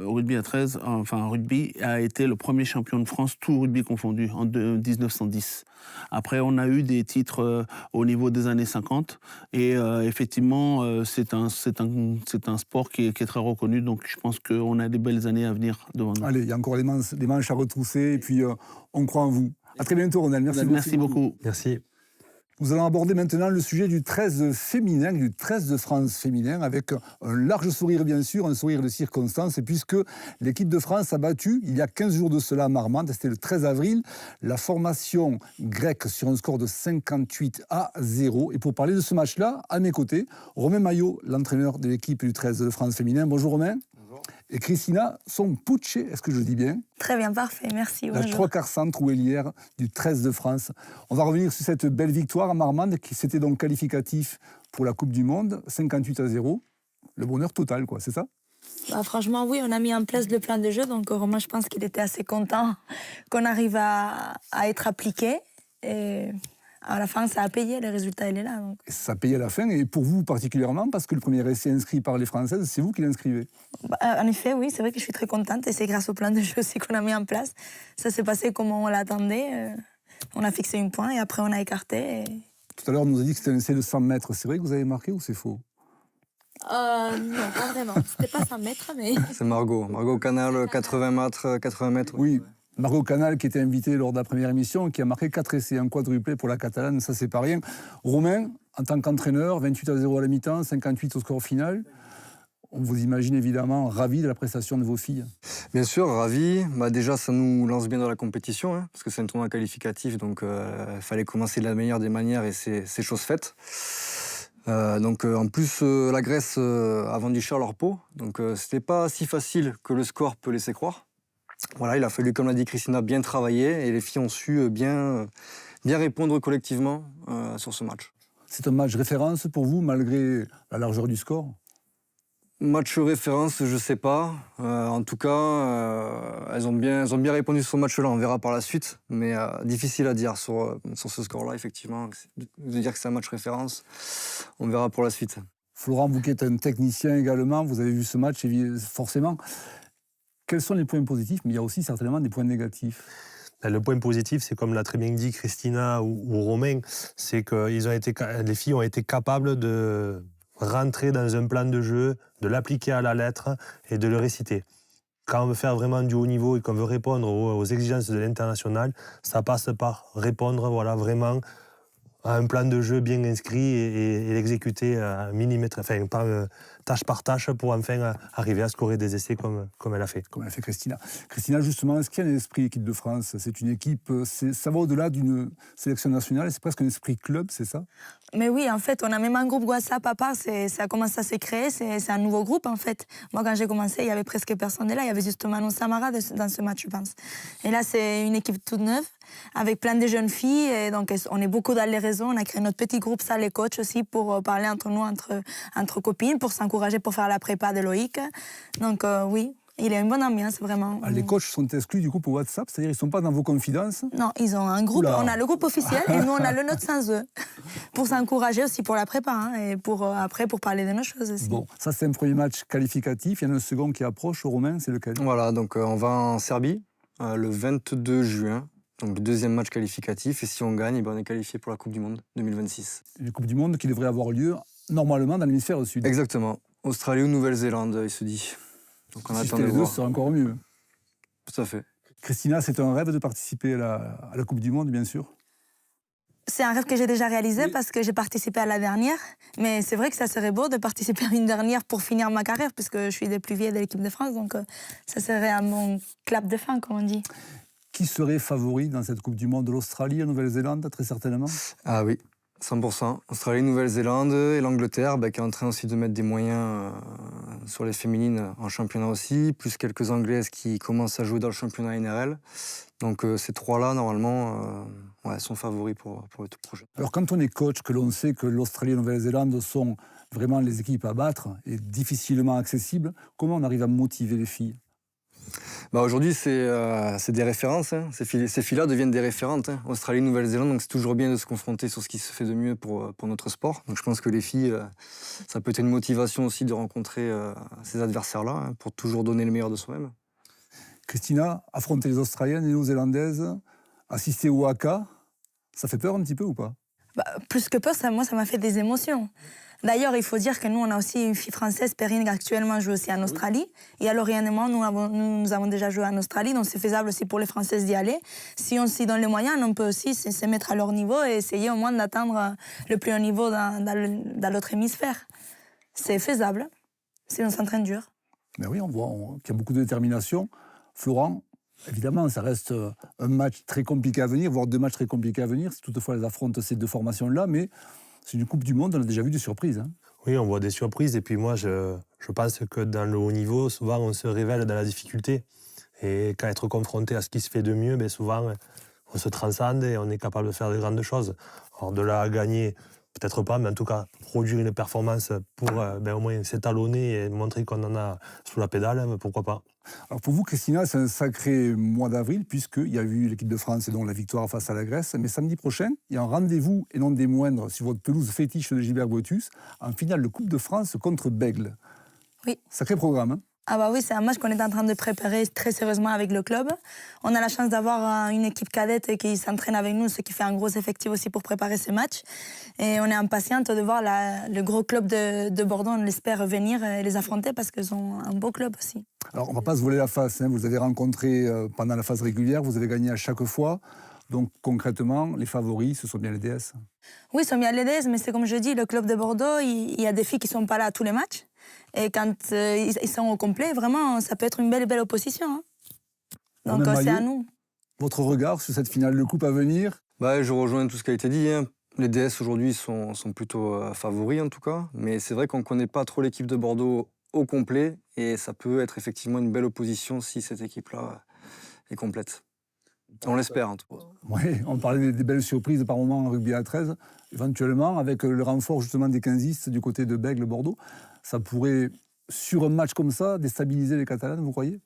rugby à 13, enfin rugby, a été le premier champion de France, tout rugby confondu, en 1910. Après, on a eu des titres au niveau des années 50, et effectivement, c'est un sport qui est très reconnu, donc je pense qu'on a des belles années à venir devant nous. Allez, il y a encore des manches à retrousser, et puis on croit en vous. À très bientôt, Ronel. Merci beaucoup. Merci. Nous allons aborder maintenant le sujet du 13 féminin, du 13 de France féminin, avec un large sourire bien sûr, un sourire de circonstance, puisque l'équipe de France a battu, il y a 15 jours de cela à Marmande, c'était le 13 avril, la formation grecque sur un score de 58-0. Et pour parler de ce match-là, à mes côtés, Romain Maillot, l'entraîneur de l'équipe du 13 de France féminin. Bonjour Romain. Et Christina Sompucci, est-ce que je le dis bien ? Très bien, parfait, merci. La 3/4 centre ou ailière du 13 de France. On va revenir sur cette belle victoire à Marmande, qui s'était donc qualificatif pour la Coupe du Monde, 58-0. Le bonheur total, quoi, c'est ça ? Franchement, oui, on a mis en place le plan de jeu, donc Romain, je pense qu'il était assez content qu'on arrive à être appliqué. Et à la fin, ça a payé, le résultat, il est là. Donc. Ça a payé à la fin, et pour vous particulièrement, parce que le premier essai inscrit par les Françaises, c'est vous qui l'inscrivez. En effet, oui, c'est vrai que je suis très contente, et c'est grâce au plan de jeu aussi qu'on a mis en place. Ça s'est passé comme on l'attendait. On a fixé un point, et après on a écarté. Et... Tout à l'heure, on nous a dit que c'était un essai de 100 mètres. C'est vrai que vous avez marqué ou c'est faux ? Non, pas vraiment. C'était pas 100 mètres, mais... C'est Margot Canal, 80 mètres. Oui. Margot Canal, qui était invitée lors de la première émission, qui a marqué 4 essais, un quadruplé pour la Catalane, ça c'est pas rien. Romain, en tant qu'entraîneur, 28-0 à la mi-temps, 58 au score final. On vous imagine évidemment ravi de la prestation de vos filles. Bien sûr, ravi. Déjà, ça nous lance bien dans la compétition, parce que c'est un tournoi qualificatif, donc il fallait commencer de la meilleure des manières et c'est chose faite. En plus, la Grèce a vendu cher leur peau, donc c'était pas si facile que le score peut laisser croire. Voilà, il a fallu, comme l'a dit Christina, bien travailler et les filles ont su bien répondre collectivement sur ce match. C'est un match référence pour vous, malgré la largeur du score ? Match référence, je sais pas. En tout cas, elles ont bien répondu sur ce match-là. On verra par la suite. Mais difficile à dire sur ce score-là, effectivement. De dire que c'est un match référence, on verra pour la suite. Florent, vous qui êtes un technicien également, vous avez vu ce match, forcément. Quels sont les points positifs? Mais il y a aussi certainement des points négatifs. Le point positif, c'est comme l'a très bien dit Christina ou Romain, c'est que les filles ont été capables de rentrer dans un plan de jeu, de l'appliquer à la lettre et de le réciter. Quand on veut faire vraiment du haut niveau et qu'on veut répondre aux exigences de l'international, ça passe par répondre vraiment à un plan de jeu bien inscrit et l'exécuter à millimètre, enfin tâche par tâche pour enfin arriver à scorer des essais comme elle a fait. Comme elle a fait Christina. Christina, justement, est-ce qu'il y a un esprit équipe de France? C'est une équipe, ça va au-delà d'une sélection nationale, c'est presque un esprit club, c'est ça? Mais oui, en fait, on a même un groupe WhatsApp à part, ça commence à se créer, c'est un nouveau groupe en fait. Moi, quand j'ai commencé, il y avait presque personne là, il y avait juste Manon Samara dans ce match, je pense. Et là, c'est une équipe toute neuve, avec plein de jeunes filles, et donc on est beaucoup dans les réseaux, on a créé notre petit groupe, ça, les coachs aussi, pour parler entre nous, entre copines, pour s'encourager, pour faire la prépa de Loïc. Donc oui. Il y a une bonne ambiance, vraiment. Les coachs sont exclus du groupe WhatsApp, c'est-à-dire ils ne sont pas dans vos confidences? Non, ils ont un groupe, Oula. on a le groupe officiel et nous on a le nôtre sans eux. Pour s'encourager aussi pour la prépa hein, et après pour parler de nos choses aussi. Bon, ça c'est un premier match qualificatif, il y en a un second qui approche, Romain, c'est lequel? Voilà, donc on va en Serbie le 22 juin. Donc le deuxième match qualificatif, et si on gagne, on est qualifié pour la Coupe du Monde 2026. Une Coupe du Monde qui devrait avoir lieu normalement dans l'hémisphère sud. Exactement. Australie ou Nouvelle-Zélande, il se dit. Donc on si attend c'était de les deux, voir. ce serait encore mieux. Tout à fait. Christina, c'est un rêve de participer à la Coupe du Monde, bien sûr? C'est un rêve que j'ai déjà réalisé parce que j'ai participé à la dernière. Mais c'est vrai que ça serait beau de participer à une dernière pour finir ma carrière, puisque je suis des plus vieilles de l'équipe de France. Donc ça serait à mon clap de fin, comme on dit. Qui serait favori dans cette Coupe du Monde? De l'Australie, la Nouvelle-Zélande, très certainement? Ah oui, 100%. Australie, Nouvelle-Zélande et l'Angleterre, qui est en train aussi de mettre des moyens sur les féminines en championnat aussi, plus quelques Anglaises qui commencent à jouer dans le championnat NRL. Donc ces trois-là, normalement, sont favoris pour le tout prochain. Alors quand on est coach, que l'on sait que l'Australie et la Nouvelle-Zélande sont vraiment les équipes à battre et difficilement accessibles, comment on arrive à motiver les filles? Aujourd'hui, c'est des références. Hein. Ces filles-là deviennent des référentes. Hein. Australie, Nouvelle-Zélande, donc c'est toujours bien de se confronter sur ce qui se fait de mieux pour notre sport. Donc je pense que les filles, ça peut être une motivation aussi de rencontrer ces adversaires-là, hein, pour toujours donner le meilleur de soi-même. Christina, affronter les Australiennes et les Néo-Zélandaises, assister au Haka, ça fait peur un petit peu ou pas? Plus que peur, moi, ça m'a fait des émotions. D'ailleurs, il faut dire que nous, on a aussi une fille française, Perrine, qui actuellement joue aussi en Australie. Et alors, Lauriane et moi, nous avons déjà joué en Australie, donc c'est faisable aussi pour les Françaises d'y aller. Si on s'y donne les moyens, on peut aussi se mettre à leur niveau et essayer au moins d'atteindre le plus haut niveau dans l'autre hémisphère. C'est faisable, si on s'entraîne dur. Mais oui, on voit qu'il y a beaucoup de détermination. Florent, évidemment, ça reste un match très compliqué à venir, voire deux matchs très compliqués à venir, si toutefois elles affrontent ces deux formations-là, mais c'est une Coupe du Monde, on a déjà vu des surprises. Hein. Oui, on voit des surprises, et puis moi, je pense que dans le haut niveau, souvent, on se révèle dans la difficulté. Et quand être confronté à ce qui se fait de mieux, souvent, on se transcende et on est capable de faire de grandes choses. Alors, de là à gagner, peut-être pas, mais en tout cas, produire une performance pour au moins s'étalonner et montrer qu'on en a sous la pédale, pourquoi pas. Alors pour vous, Christina, c'est un sacré mois d'avril, puisqu'il y a eu l'équipe de France et donc la victoire face à la Grèce. Mais samedi prochain, il y a un rendez-vous, et non des moindres, sur votre pelouse fétiche de Gilbert Boetus, en finale de Coupe de France contre Bègles. Oui. Sacré programme, hein? Ah oui, c'est un match qu'on est en train de préparer très sérieusement avec le club. On a la chance d'avoir une équipe cadette qui s'entraîne avec nous, ce qui fait un gros effectif aussi pour préparer ces matchs. Et on est impatiente de voir le gros club de Bordeaux, on l'espère venir et les affronter parce qu'ils ont un beau club aussi. Alors on ne va pas se voler la face, hein. Vous les avez rencontrés pendant la phase régulière, vous avez gagné à chaque fois. Donc concrètement, les favoris, ce sont bien les DS. Oui, ce sont bien les DS, mais c'est comme je dis, le club de Bordeaux, il y a des filles qui ne sont pas là à tous les matchs. Et quand ils sont au complet, vraiment, ça peut être une belle opposition. Hein. Donc c'est à nous. Votre regard sur cette finale de coupe à venir? Je rejoins tout ce qui a été dit. Hein. Les DS aujourd'hui sont plutôt favoris en tout cas. Mais c'est vrai qu'on ne connaît pas trop l'équipe de Bordeaux au complet. Et ça peut être effectivement une belle opposition si cette équipe-là est complète. On l'espère en tout cas. Oui, on parlait des belles surprises par moment en rugby à 13. Éventuellement, avec le renfort justement des 15istes du côté de Bègles-Bordeaux, ça pourrait sur un match comme ça, déstabiliser les Catalans, vous croyez?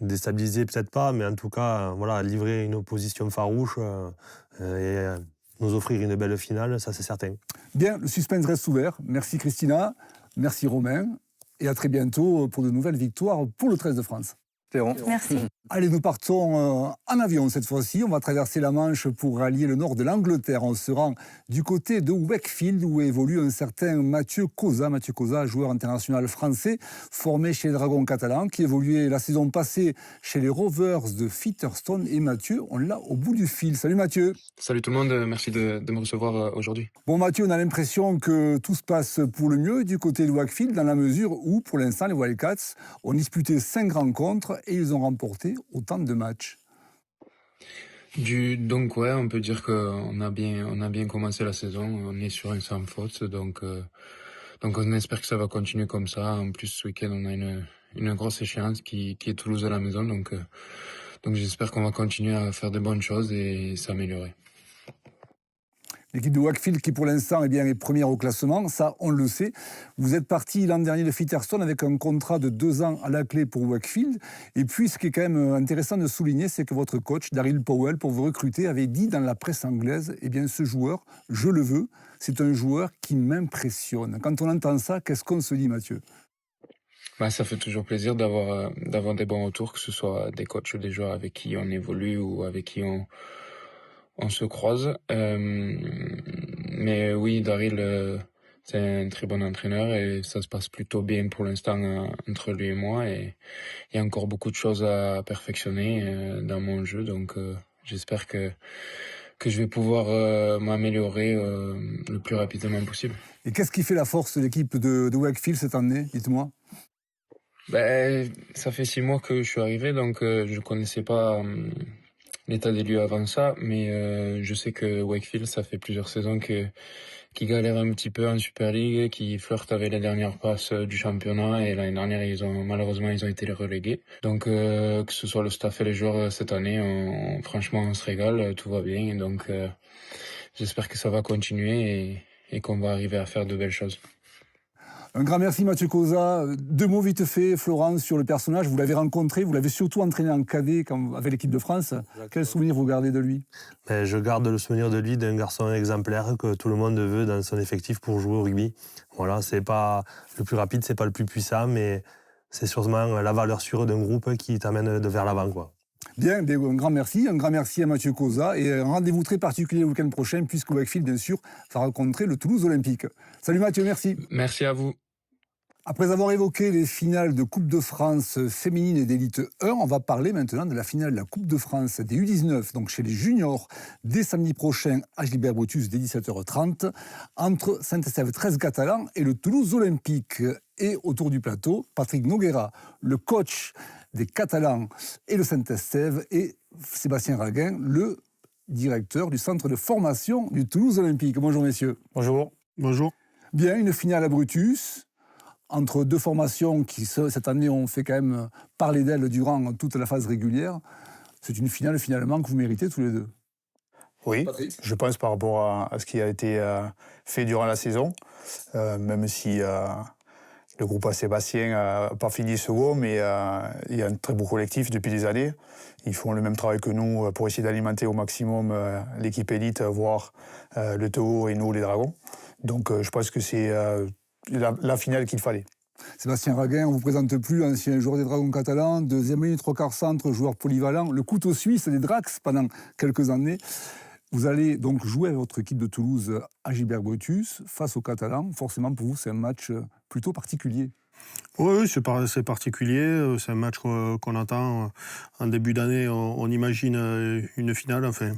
Déstabiliser, peut-être pas, mais en tout cas, voilà, livrer une opposition farouche et nous offrir une belle finale, ça c'est certain. Bien, le suspense reste ouvert. Merci Christina, merci Romain, et à très bientôt pour de nouvelles victoires pour le 13 de France. Merci. Allez, nous partons en avion cette fois-ci. On va traverser la Manche pour rallier le nord de l'Angleterre. On se rend du côté de Wakefield où évolue un certain Mathieu Causa. Mathieu Causa, joueur international français, formé chez les Dragons catalans, qui évoluait la saison passée chez les Rovers de Featherstone. Et Mathieu, on l'a au bout du fil. Salut Mathieu. Salut tout le monde, merci de me recevoir aujourd'hui. Bon Mathieu, on a l'impression que tout se passe pour le mieux du côté de Wakefield, dans la mesure où, pour l'instant, les Wildcats ont disputé 5 rencontres et ils ont remporté autant de matchs. Donc ouais, on peut dire qu'on a bien commencé la saison, on est sur un sans faute, donc on espère que ça va continuer comme ça. En plus, ce week-end, on a une grosse échéance qui est Toulouse à la maison, donc j'espère qu'on va continuer à faire de bonnes choses et s'améliorer. L'équipe de Wakefield qui pour l'instant est première au classement, ça on le sait. Vous êtes parti l'an dernier de Featherstone avec un contrat de 2 ans à la clé pour Wakefield. Et puis ce qui est quand même intéressant de souligner, c'est que votre coach, Daryl Powell, pour vous recruter, avait dit dans la presse anglaise, eh bien ce joueur, je le veux, c'est un joueur qui m'impressionne. Quand on entend ça, qu'est-ce qu'on se dit Mathieu ? Bah, ça fait toujours plaisir d'avoir des bons retours, que ce soit des coachs ou des joueurs avec qui on évolue ou avec qui on se croise. Mais oui, Daryl, c'est un très bon entraîneur et ça se passe plutôt bien pour l'instant entre lui et moi. Et il y a encore beaucoup de choses à perfectionner dans mon jeu. Donc j'espère que je vais pouvoir m'améliorer le plus rapidement possible. Et qu'est-ce qui fait la force de l'équipe de Wakefield cette année, dites-moi ? Ben, ça fait 6 mois que je suis arrivé, donc je connaissais pas l'état des lieux avant ça, mais je sais que Wakefield, ça fait plusieurs saisons qui galère un petit peu en Super League, qui flirte avec les dernières places du championnat, et l'année dernière, malheureusement, ils ont été relégués. Donc, que ce soit le staff et les joueurs cette année, franchement, on se régale, tout va bien, donc j'espère que ça va continuer et qu'on va arriver à faire de belles choses. Un grand merci Mathieu Causa. 2 mots vite fait, Florence, sur le personnage. Vous l'avez rencontré, vous l'avez surtout entraîné en cadet avec l'équipe de France. Exactement. Quel souvenir vous gardez de lui ? Je garde le souvenir de lui d'un garçon exemplaire que tout le monde veut dans son effectif pour jouer au rugby. Voilà, c'est pas le plus rapide, c'est pas le plus puissant, mais c'est sûrement la valeur sûre d'un groupe qui t'amène vers l'avant, quoi. Bien, un grand merci à Mathieu Causa et un rendez-vous très particulier le week-end prochain puisque Wakefield, bien sûr, va rencontrer le Toulouse Olympique. Salut Mathieu, merci. Merci à vous. Après avoir évoqué les finales de Coupe de France féminine et d'élite 1, on va parler maintenant de la finale de la Coupe de France des U19, donc chez les juniors, dès samedi prochain à Gilbert-Brutus dès 17h30, entre Saint-Estève 13 catalans et le Toulouse Olympique. Et autour du plateau, Patrick Noguera, le coach des Catalans et le Saint-Estève, et Sébastien Raguin, le directeur du centre de formation du Toulouse Olympique. Bonjour messieurs. Bonjour. Bonjour. Bien, une finale à Brutus, entre 2 formations qui, cette année, ont fait quand même parler d'elles durant toute la phase régulière. C'est une finale, finalement, que vous méritez tous les deux. Oui, je pense par rapport à ce qui a été fait durant la saison, même si le groupe à Sébastien n'a pas fini second, mais il y a un très beau collectif depuis des années. Ils font le même travail que nous pour essayer d'alimenter au maximum l'équipe élite, voire le Théo et nous, les Dragons. Donc je pense que c'est la finale qu'il fallait. Sébastien Raguin, on ne vous présente plus, ancien joueur des Dragons catalans, 2e ligne, 3/4 centre, joueur polyvalent, le couteau suisse des Drax pendant quelques années. Vous allez donc jouer avec votre équipe de Toulouse à Gilbert-Brutus face aux Catalans. Forcément, pour vous, c'est un match plutôt particulier. Oui, c'est particulier. C'est un match qu'on attend en début d'année. On imagine une finale, enfin,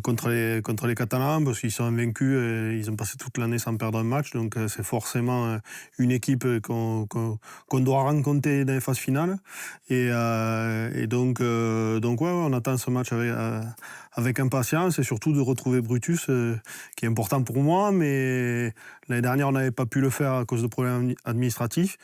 contre les Catalans, parce qu'ils sont invaincus et ils ont passé toute l'année sans perdre un match. Donc c'est forcément une équipe qu'on doit rencontrer dans les phases finales. Et donc ouais, on attend ce match avec impatience et surtout de retrouver Brutus, qui est important pour moi. Mais l'année dernière, on n'avait pas pu le faire à cause de problèmes administratifs.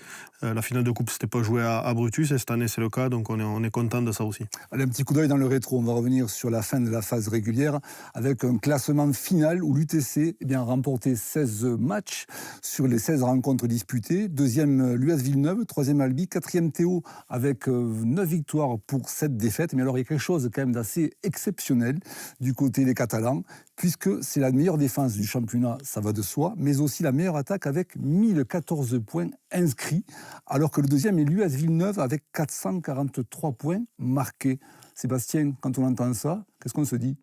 La finale de coupe, c'était pas joué à Brutus, et cette année, c'est le cas, donc on est content de ça aussi. Allez, un petit coup d'œil dans le rétro. On va revenir sur la fin de la phase régulière avec un classement final où l'UTC a remporté 16 matchs sur les 16 rencontres disputées. Deuxième, l'US Villeneuve. Troisième, Albi. Quatrième, Théo avec 9 victoires pour 7 défaites. Mais alors, il y a quelque chose quand même d'assez exceptionnel du côté des Catalans, puisque c'est la meilleure défense du championnat, ça va de soi, mais aussi la meilleure attaque avec 1014 points inscrits, alors que le deuxième est l'US Villeneuve avec 443 points marqués. Sébastien, quand on entend ça, qu'est-ce qu'on se dit ?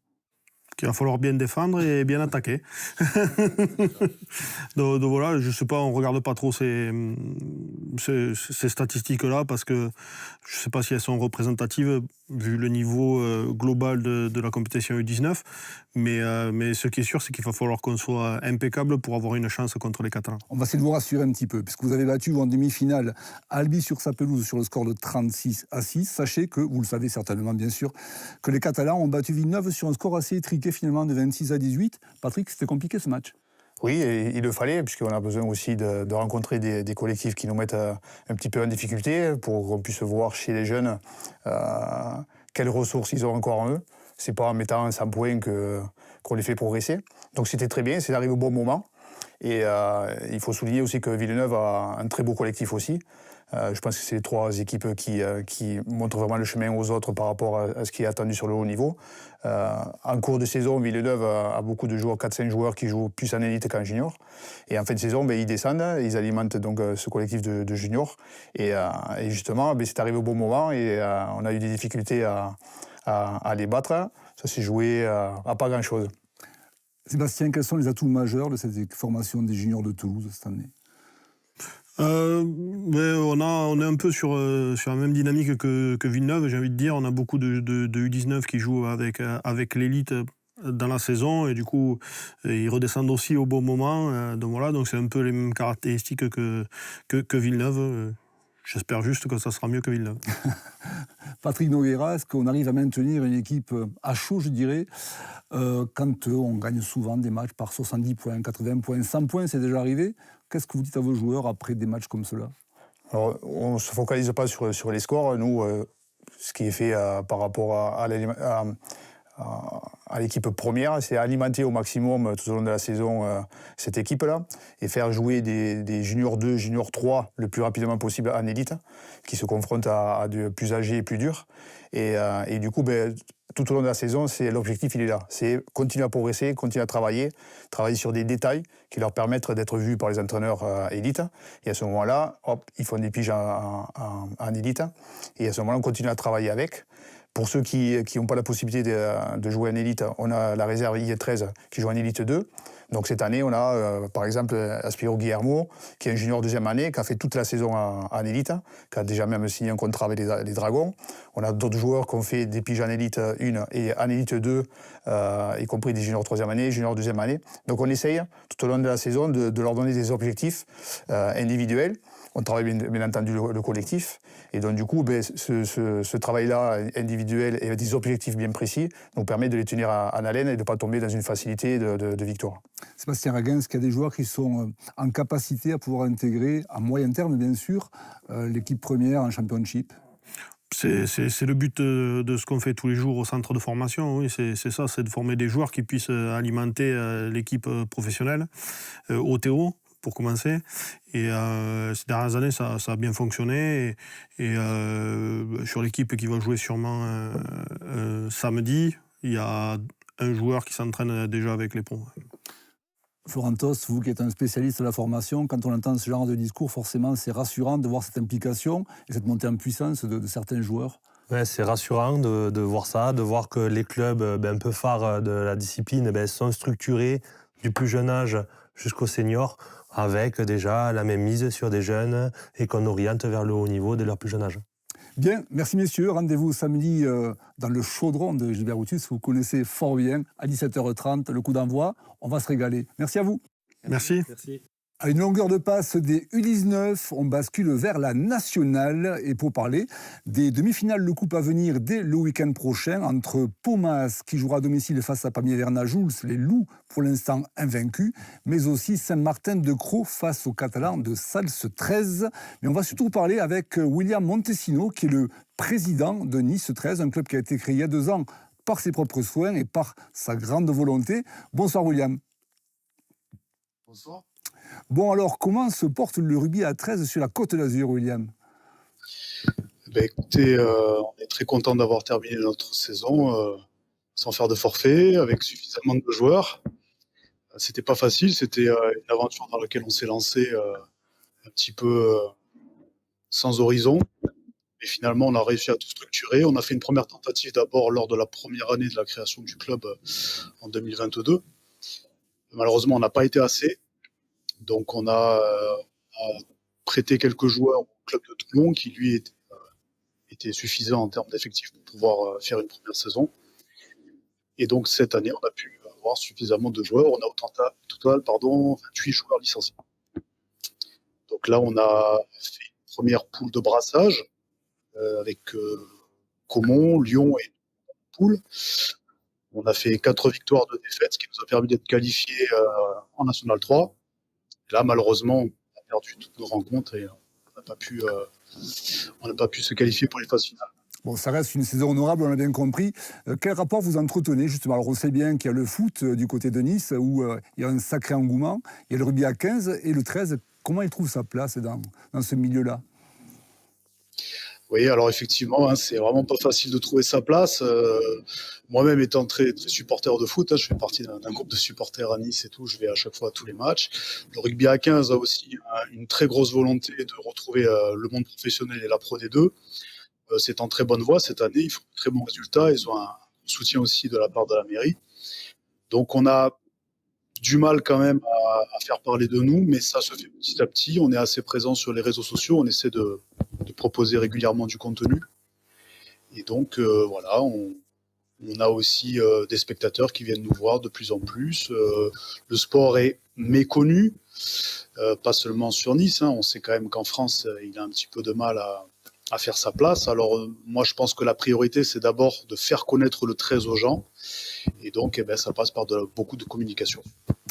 Qu'il va falloir bien défendre et bien attaquer. donc voilà, je sais pas, on regarde pas trop ces statistiques-là parce que je sais pas si elles sont représentatives vu le niveau global de la compétition U19, mais ce qui est sûr, c'est qu'il va falloir qu'on soit impeccable pour avoir une chance contre les Catalans. On va essayer de vous rassurer un petit peu, puisque vous avez battu en demi-finale Albi sur sa pelouse sur le score de 36-6. Sachez que, vous le savez certainement bien sûr, que les Catalans ont battu Villeneuve sur un score assez étriqué finalement de 26-18. Patrick, c'était compliqué ce match. Oui, et il le fallait, puisqu'on a besoin aussi de rencontrer des collectifs qui nous mettent un petit peu en difficulté pour qu'on puisse voir chez les jeunes quelles ressources ils ont encore en eux. C'est pas en mettant 100 points qu'on les fait progresser. Donc c'était très bien, c'est arrivé au bon moment. Et il faut souligner aussi que Villeneuve a un très beau collectif aussi. Je pense que c'est les 3 équipes qui montrent vraiment le chemin aux autres par rapport à ce qui est attendu sur le haut niveau. En cours de saison, Villeneuve a beaucoup de joueurs, 4-5 joueurs qui jouent plus en élite qu'en junior. Et en fin de saison, ils descendent, ils alimentent donc ce collectif de juniors. Et justement, c'est arrivé au bon moment et on a eu des difficultés à les battre. Ça s'est joué à pas grand-chose. Sébastien, quels sont les atouts majeurs de cette formation des juniors de Toulouse cette année ? On est un peu sur la même dynamique que Villeneuve, j'ai envie de dire. On a beaucoup de U19 qui jouent avec l'élite dans la saison et du coup ils redescendent aussi au bon moment. Donc c'est un peu les mêmes caractéristiques que Villeneuve. J'espère juste que ça sera mieux que Villeneuve. Patrick Nogueira, est-ce qu'on arrive à maintenir une équipe à chaud, je dirais, quand on gagne souvent des matchs par 70 points, 80 points, 100 points, c'est déjà arrivé. Qu'est-ce que vous dites à vos joueurs après des matchs comme cela ? Alors, on ne se focalise pas sur les scores. Nous, ce qui est fait par rapport à l'équipe première, c'est alimenter au maximum tout au long de la saison cette équipe-là et faire jouer des juniors 2, juniors 3 le plus rapidement possible en élite, qui se confrontent à de plus âgés et plus durs. Et du coup, tout au long de la saison, l'objectif, il est là. C'est continuer à progresser, continuer à travailler sur des détails qui leur permettent d'être vus par les entraîneurs élites. Et à ce moment-là, ils font des piges en élite. Et à ce moment-là, on continue à travailler avec. Pour ceux qui n'ont pas la possibilité de jouer en élite, on a la réserve IE13 qui joue en élite 2. Donc cette année, on a par exemple Aspiro Guillermo, qui est un junior deuxième année, qui a fait toute la saison en élite, qui a déjà même signé un contrat avec les Dragons. On a d'autres joueurs qui ont fait des piges en élite 1 et en élite 2, y compris des juniors troisième année, juniors deuxième année. Donc on essaye tout au long de la saison de leur donner des objectifs individuels. On travaille bien entendu le collectif. Et donc du coup, ce travail-là individuel et des objectifs bien précis nous permet de les tenir en haleine et de ne pas tomber dans une facilité de victoire. Sébastien Raguens, est-ce qu'il y a des joueurs qui sont en capacité à pouvoir intégrer, à moyen terme bien sûr, l'équipe première en championship ? C'est le but de ce qu'on fait tous les jours au centre de formation, oui, c'est ça, c'est de former des joueurs qui puissent alimenter l'équipe professionnelle au TO, pour commencer. Et ces dernières années, ça a bien fonctionné. Et sur l'équipe qui va jouer sûrement samedi, il y a un joueur qui s'entraîne déjà avec les pros. Florentos, vous qui êtes un spécialiste de la formation, quand on entend ce genre de discours, forcément, c'est rassurant de voir cette implication et cette montée en puissance de certains joueurs. Ouais, c'est rassurant de voir ça, de voir que les clubs un peu phares de la discipline sont structurés du plus jeune âge jusqu'au senior, avec déjà la même mise sur des jeunes et qu'on oriente vers le haut niveau dès leur plus jeune âge. Bien, merci messieurs. Rendez-vous samedi dans le chaudron de Gilbert Brutus, vous connaissez fort bien, à 17h30, le coup d'envoi. On va se régaler. Merci à vous. Merci. À une longueur de passe des U19, on bascule vers la nationale. Et pour parler des demi-finales de coupe à venir dès le week-end prochain, entre Paumas, qui jouera à domicile face à Pamiers-Vernajouls, les Loups, pour l'instant invaincus, mais aussi Saint-Martin-de-Crau face aux Catalans de Sals 13. Mais on va surtout parler avec William Montesino, qui est le président de Nice 13, un club qui a été créé il y a 2 ans par ses propres soins et par sa grande volonté. Bonsoir William. Bonsoir. Bon alors, comment se porte le rugby à 13 sur la Côte d'Azur, William? Écoutez, on est très content d'avoir terminé notre saison sans faire de forfait, avec suffisamment de joueurs. C'était pas facile, c'était une aventure dans laquelle on s'est lancé un petit peu sans horizon. Et finalement, on a réussi à tout structurer. On a fait une première tentative d'abord lors de la première année de la création du club en 2022. Malheureusement, on n'a pas été assez. Donc on a prêté quelques joueurs au club de Toulon qui lui était suffisant en termes d'effectifs pour pouvoir faire une première saison. Et donc cette année, on a pu avoir suffisamment de joueurs. On a au total 28 joueurs licenciés. Donc là, on a fait une première poule de brassage avec Caumont, Lyon et poule. On a fait 4 victoires, 2 défaites, ce qui nous a permis d'être qualifiés en National 3. Là, malheureusement, on a perdu toutes nos rencontres et on n'a pas pu se qualifier pour les phases finales. Bon, ça reste une saison honorable, on l'a bien compris. Quel rapport vous entretenez justement? Alors on sait bien qu'il y a le foot du côté de Nice où il y a un sacré engouement. Il y a le rugby à 15 et le 13. Comment il trouve sa place dans ce milieu-là? Oui, alors effectivement, c'est vraiment pas facile de trouver sa place. Moi-même étant très, très supporter de foot, je fais partie d'un groupe de supporters à Nice et tout, je vais à chaque fois à tous les matchs. Le rugby à 15 a aussi une très grosse volonté de retrouver le monde professionnel et la Pro D2. C'est en très bonne voie cette année, ils font de très bons résultats, ils ont un soutien aussi de la part de la mairie. Donc on a du mal quand même à faire parler de nous, mais ça se fait petit à petit. On est assez présent sur les réseaux sociaux, on essaie de proposer régulièrement du contenu. Et donc voilà, on a aussi des spectateurs qui viennent nous voir de plus en plus. Le sport est méconnu, pas seulement sur Nice. On sait quand même qu'en France, il a un petit peu de mal à faire sa place. Alors moi, je pense que la priorité, c'est d'abord de faire connaître le 13 aux gens. Et donc, ça passe par beaucoup de communication.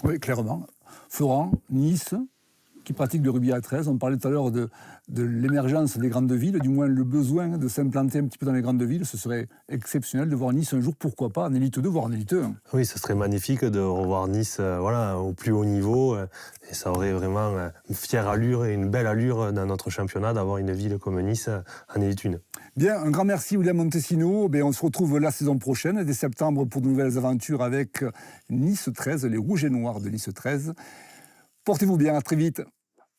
Oui, clairement. Florent, Nice, qui pratique le rugby à 13. On parlait tout à l'heure de l'émergence des grandes villes, du moins le besoin de s'implanter un petit peu dans les grandes villes. Ce serait exceptionnel de voir Nice un jour, pourquoi pas, en élite 2, voire en élite 1. Oui, ce serait magnifique de revoir Nice au plus haut niveau. Et ça aurait vraiment une fière allure et une belle allure dans notre championnat d'avoir une ville comme Nice en élite 1. Bien, un grand merci William Montesino. On se retrouve la saison prochaine, dès septembre, pour de nouvelles aventures avec Nice 13, les Rouges et Noirs de Nice 13. Portez-vous bien, à très vite.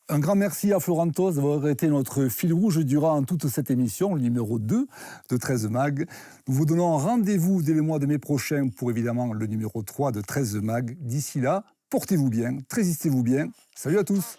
Un grand merci à Florentos d'avoir été notre fil rouge durant toute cette émission, le numéro 2 de 13 Mag. Nous vous donnons rendez-vous dès le mois de mai prochain pour évidemment le numéro 3 de 13 Mag. D'ici là, portez-vous bien, résistez-vous bien. Salut à tous.